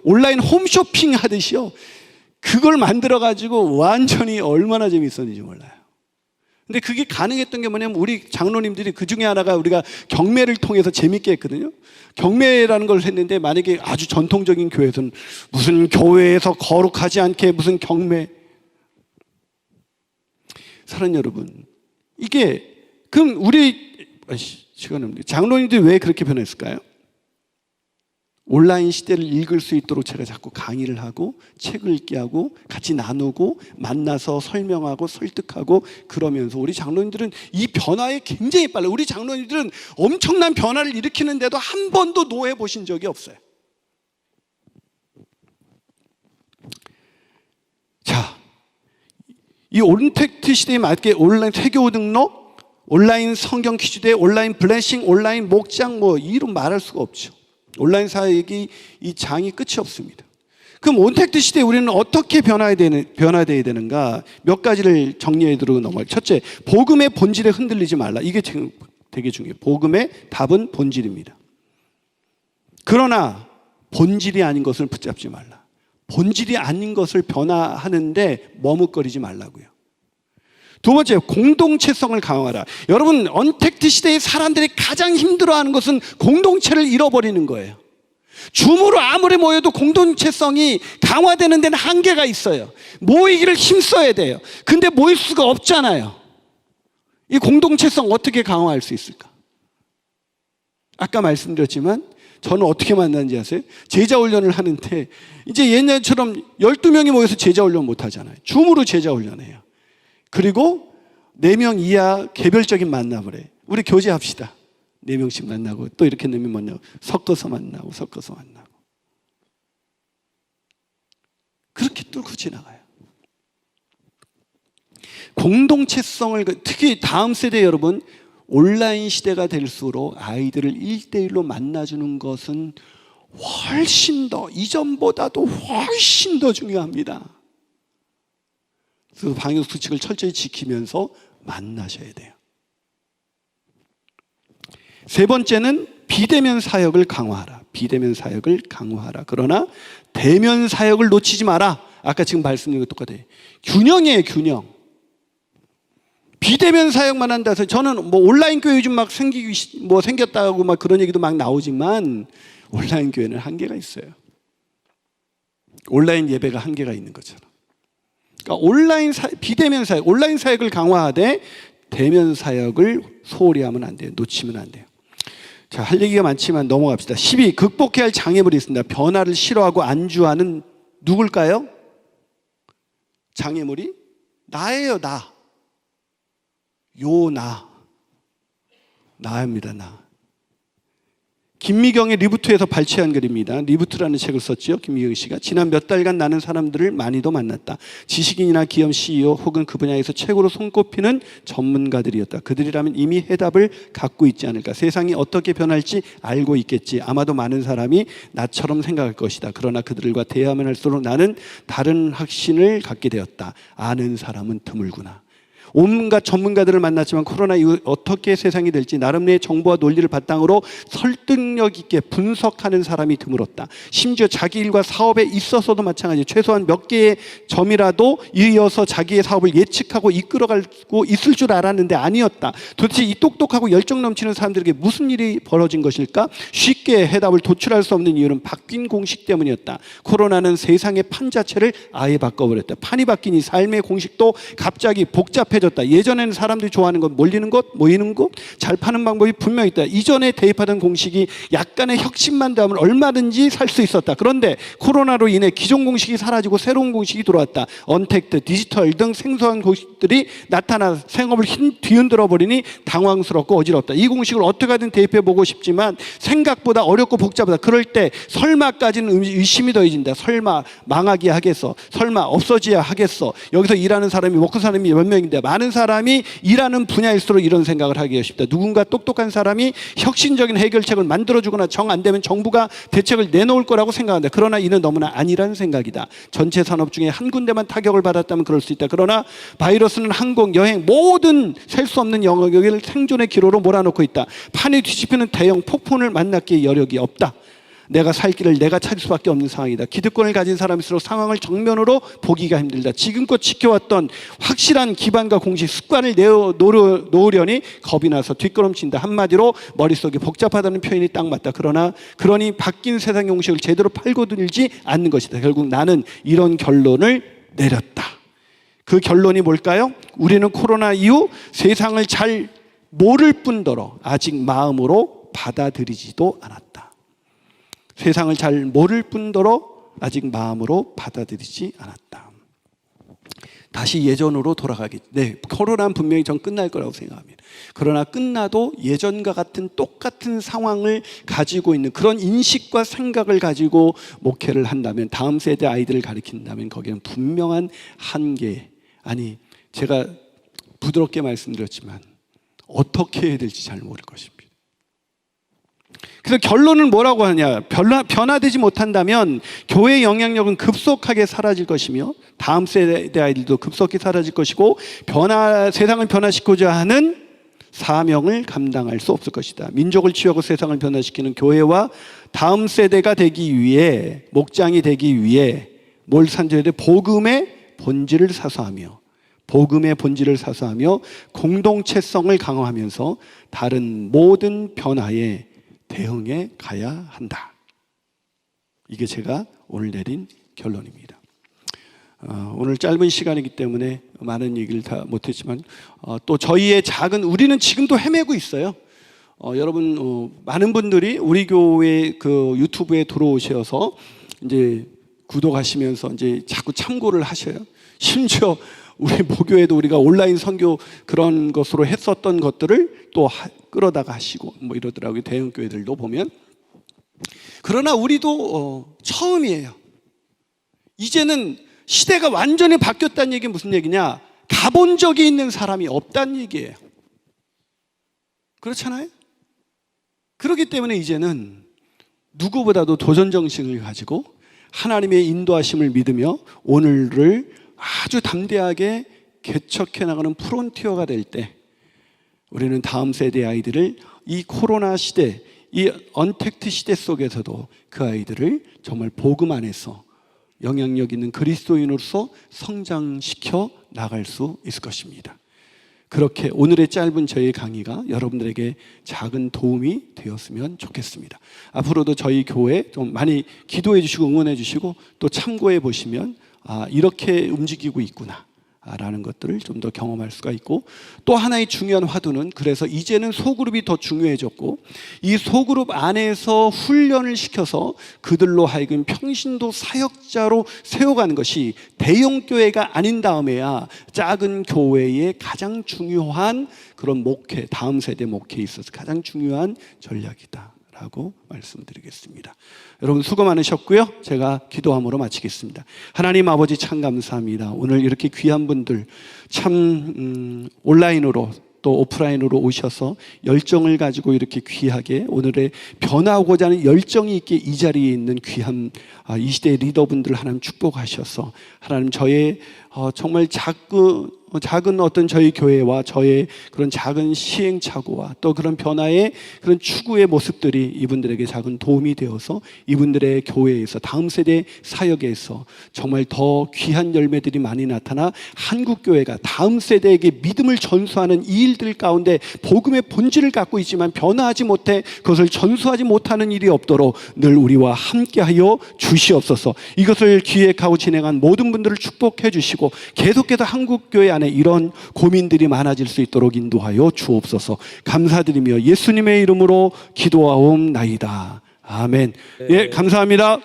온라인 홈쇼핑 하듯이요. 그걸 만들어 가지고 완전히 얼마나 재밌었는지 몰라요. 근데 그게 가능했던 게 뭐냐면 우리 장로님들이 그 중에 하나가 우리가 경매를 통해서 재밌게 했거든요. 경매라는 걸 했는데 만약에 아주 전통적인 교회에서는 무슨 교회에서 거룩하지 않게 무슨 경매. 사랑하는 여러분, 이게 그럼 시간 없는데 장로님들이 왜 그렇게 변했을까요? 온라인 시대를 읽을 수 있도록 제가 자꾸 강의를 하고 책을 읽게 하고 같이 나누고 만나서 설명하고 설득하고 그러면서 우리 장로님들은 이 변화에 굉장히 빨라요. 우리 장로님들은 엄청난 변화를 일으키는데도 한 번도 노해 보신 적이 없어요. 자, 이 온택트 시대에 맞게 온라인 세교 등록, 온라인 성경 퀴즈대, 온라인 블레싱, 온라인 목장 이름 말할 수가 없죠. 온라인 사역이 이 장이 끝이 없습니다. 그럼 온택트 시대에 우리는 어떻게 변화해야 되는가? 몇 가지를 정리해드리고 넘어가요. 첫째, 복음의 본질에 흔들리지 말라. 이게 지금 되게 중요해요. 복음의 답은 본질입니다. 그러나 본질이 아닌 것을 붙잡지 말라. 본질이 아닌 것을 변화하는데 머뭇거리지 말라고요. 두 번째, 공동체성을 강화하라. 여러분, 언택트 시대의 사람들이 가장 힘들어하는 것은 공동체를 잃어버리는 거예요. 줌으로 아무리 모여도 공동체성이 강화되는 데는 한계가 있어요. 모이기를 힘써야 돼요. 근데 모일 수가 없잖아요. 이 공동체성 어떻게 강화할 수 있을까? 아까 말씀드렸지만 저는 어떻게 만났는지 아세요? 제자훈련을 하는데 이제 옛날처럼 12명이 모여서 제자훈련 못 하잖아요. 줌으로 제자훈련해요. 그리고 4명 이하 개별적인 만남을 해. 우리 교제합시다. 4명씩 만나고 또 이렇게 4명 만나고 섞어서 만나고 그렇게 뚫고 지나가요. 공동체성을, 특히 다음 세대 여러분, 온라인 시대가 될수록 아이들을 1대1로 만나주는 것은 훨씬 더, 이전보다도 훨씬 더 중요합니다. 그 방역수칙을 철저히 지키면서 만나셔야 돼요. 세 번째는 비대면 사역을 강화하라. 비대면 사역을 강화하라. 그러나 대면 사역을 놓치지 마라. 아까 지금 말씀드린 것 똑같아요. 균형이에요, 균형. 비대면 사역만 한다 해서 저는 온라인 교회 요즘 막 생겼다고 막 그런 얘기도 막 나오지만 온라인 교회는 한계가 있어요. 온라인 예배가 한계가 있는 것처럼. 그러니까 비대면 사역, 온라인 사역을 강화하되 대면 사역을 소홀히 하면 안 돼요. 놓치면 안 돼요. 자, 할 얘기가 많지만 넘어갑시다. 12. 극복해야 할 장애물이 있습니다. 변화를 싫어하고 안주하는 누굴까요? 장애물이? 나예요, 나. 나입니다, 나. 김미경의 리부트에서 발췌한 글입니다. 리부트라는 책을 썼죠, 김미경 씨가. 지난 몇 달간 나는 사람들을 많이도 만났다. 지식인이나 기업 CEO 혹은 그 분야에서 최고로 손꼽히는 전문가들이었다. 그들이라면 이미 해답을 갖고 있지 않을까. 세상이 어떻게 변할지 알고 있겠지. 아마도 많은 사람이 나처럼 생각할 것이다. 그러나 그들과 대화하면 할수록 나는 다른 확신을 갖게 되었다. 아는 사람은 드물구나. 온갖 전문가들을 만났지만 코로나 이후 어떻게 세상이 될지 나름의 정보와 논리를 바탕으로 설득력 있게 분석하는 사람이 드물었다. 심지어 자기 일과 사업에 있어서도 마찬가지. 최소한 몇 개의 점이라도 이어서 자기의 사업을 예측하고 이끌어가고 있을 줄 알았는데 아니었다. 도대체 이 똑똑하고 열정 넘치는 사람들에게 무슨 일이 벌어진 것일까? 쉽게 해답을 도출할 수 없는 이유는 바뀐 공식 때문이었다. 코로나는 세상의 판 자체를 아예 바꿔버렸다. 판이 바뀌니 삶의 공식도 갑자기 복잡해졌다. 예전에는 사람들이 좋아하는 것, 몰리는 것, 모이는 것, 잘 파는 방법이 분명히 있다. 이전에 대입하던 공식이 약간의 혁신만 더하면 얼마든지 살 수 있었다. 그런데 코로나로 인해 기존 공식이 사라지고 새로운 공식이 들어왔다. 언택트, 디지털 등 생소한 공식들이 나타나 생업을 뒤흔들어 버리니 당황스럽고 어지럽다. 이 공식을 어떻게든 대입해보고 싶지만 생각보다 어렵고 복잡하다. 그럴 때 설마까지는 의심이 더해진다. 설마 망하게 하겠어? 설마 없어져야 하겠어? 여기서 일하는 사람이 먹고 사는 사람이 몇 명인데 많은 사람이 일하는 분야일수록 이런 생각을 하기가 쉽다. 누군가 똑똑한 사람이 혁신적인 해결책을 만들어주거나 정 안 되면 정부가 대책을 내놓을 거라고 생각한다. 그러나 이는 너무나 아니라는 생각이다. 전체 산업 중에 한 군데만 타격을 받았다면 그럴 수 있다. 그러나 바이러스는 항공, 여행 모든 셀 수 없는 영역을 생존의 기로로 몰아넣고 있다. 판이 뒤집히는 대형 폭풍을 만났기에 여력이 없다. 내가 살 길을 내가 찾을 수밖에 없는 상황이다. 기득권을 가진 사람일수록 상황을 정면으로 보기가 힘들다. 지금껏 지켜왔던 확실한 기반과 공식 습관을 놓으려니 겁이 나서 뒷걸음친다. 한마디로 머릿속이 복잡하다는 표현이 딱 맞다. 그러니 바뀐 세상 공식을 제대로 팔고들지 않는 것이다. 결국 나는 이런 결론을 내렸다. 그 결론이 뭘까요? 우리는 코로나 이후 세상을 잘 모를 뿐더러 아직 마음으로 받아들이지도 않았다. 세상을 잘 모를 뿐더러 아직 마음으로 받아들이지 않았다. 다시 예전으로 돌아가겠지. 네, 코로나는 분명히 전 끝날 거라고 생각합니다. 그러나 끝나도 예전과 같은 똑같은 상황을 가지고 있는 그런 인식과 생각을 가지고 목회를 한다면, 다음 세대 아이들을 가르친다면 거기는 분명한 한계, 아니 제가 부드럽게 말씀드렸지만 어떻게 해야 될지 잘 모를 것입니다. 그래서 결론은 뭐라고 하냐? 변화되지 못한다면 교회의 영향력은 급속하게 사라질 것이며 다음 세대 아이들도 급속히 사라질 것이고 세상을 변화시키고자 하는 사명을 감당할 수 없을 것이다. 민족을 치유하고 세상을 변화시키는 교회와 다음 세대가 되기 위해, 목장이 되기 위해 뭘 산조해야 돼? 복음의 본질을 사수하며 공동체성을 강화하면서 다른 모든 변화에 대응해 가야 한다. 이게 제가 오늘 내린 결론입니다. 오늘 짧은 시간이기 때문에 많은 얘기를 다 못했지만 또 저희의 우리는 지금도 헤매고 있어요. 여러분 많은 분들이 우리 교회 그 유튜브에 들어오셔서 이제 구독하시면서 이제 자꾸 참고를 하셔요. 심지어 우리 모교에도 우리가 온라인 선교 그런 것으로 했었던 것들을 또 끌어다가 하시고 뭐 이러더라고요. 대형 교회들도 보면. 그러나 우리도 처음이에요. 이제는 시대가 완전히 바뀌었다는 얘기는 무슨 얘기냐? 가본 적이 있는 사람이 없다는 얘기예요. 그렇잖아요? 그렇기 때문에 이제는 누구보다도 도전 정신을 가지고 하나님의 인도하심을 믿으며 오늘을 아주 담대하게 개척해 나가는 프론티어가 될 때 우리는 다음 세대 아이들을 이 코로나 시대, 이 언택트 시대 속에서도 그 아이들을 정말 복음 안에서 영향력 있는 그리스도인으로서 성장시켜 나갈 수 있을 것입니다. 그렇게 오늘의 짧은 저희 강의가 여러분들에게 작은 도움이 되었으면 좋겠습니다. 앞으로도 저희 교회 좀 많이 기도해 주시고 응원해 주시고 또 참고해 보시면 이렇게 움직이고 있구나 라는 것들을 좀 더 경험할 수가 있고, 또 하나의 중요한 화두는 그래서 이제는 소그룹이 더 중요해졌고 이 소그룹 안에서 훈련을 시켜서 그들로 하여금 평신도 사역자로 세워가는 것이 대형 교회가 아닌 다음에야 작은 교회의 가장 중요한 그런 목회, 다음 세대 목회에 있어서 가장 중요한 전략이다 라고 말씀드리겠습니다. 여러분 수고 많으셨고요. 제가 기도함으로 마치겠습니다. 하나님 아버지 참 감사합니다. 오늘 이렇게 귀한 분들 참 온라인으로 또 오프라인으로 오셔서 열정을 가지고 이렇게 귀하게 오늘의 변화하고자 하는 열정이 있게 이 자리에 있는 귀한 이 시대의 리더분들 하나님 축복하셔서 하나님 저의 정말 작은 어떤 저희 교회와 저의 그런 작은 시행착오와 또 그런 변화의 그런 추구의 모습들이 이분들에게 작은 도움이 되어서 이분들의 교회에서 다음 세대 사역에서 정말 더 귀한 열매들이 많이 나타나 한국교회가 다음 세대에게 믿음을 전수하는 이 일들 가운데 복음의 본질을 갖고 있지만 변화하지 못해 그것을 전수하지 못하는 일이 없도록 늘 우리와 함께하여 주시옵소서. 이것을 기획하고 진행한 모든 분들을 축복해 주시고 계속해서 한국교회 안에 이런 고민들이 많아질 수 있도록 인도하여 주옵소서. 감사드리며 예수님의 이름으로 기도하옵나이다. 아멘. 예, 감사합니다.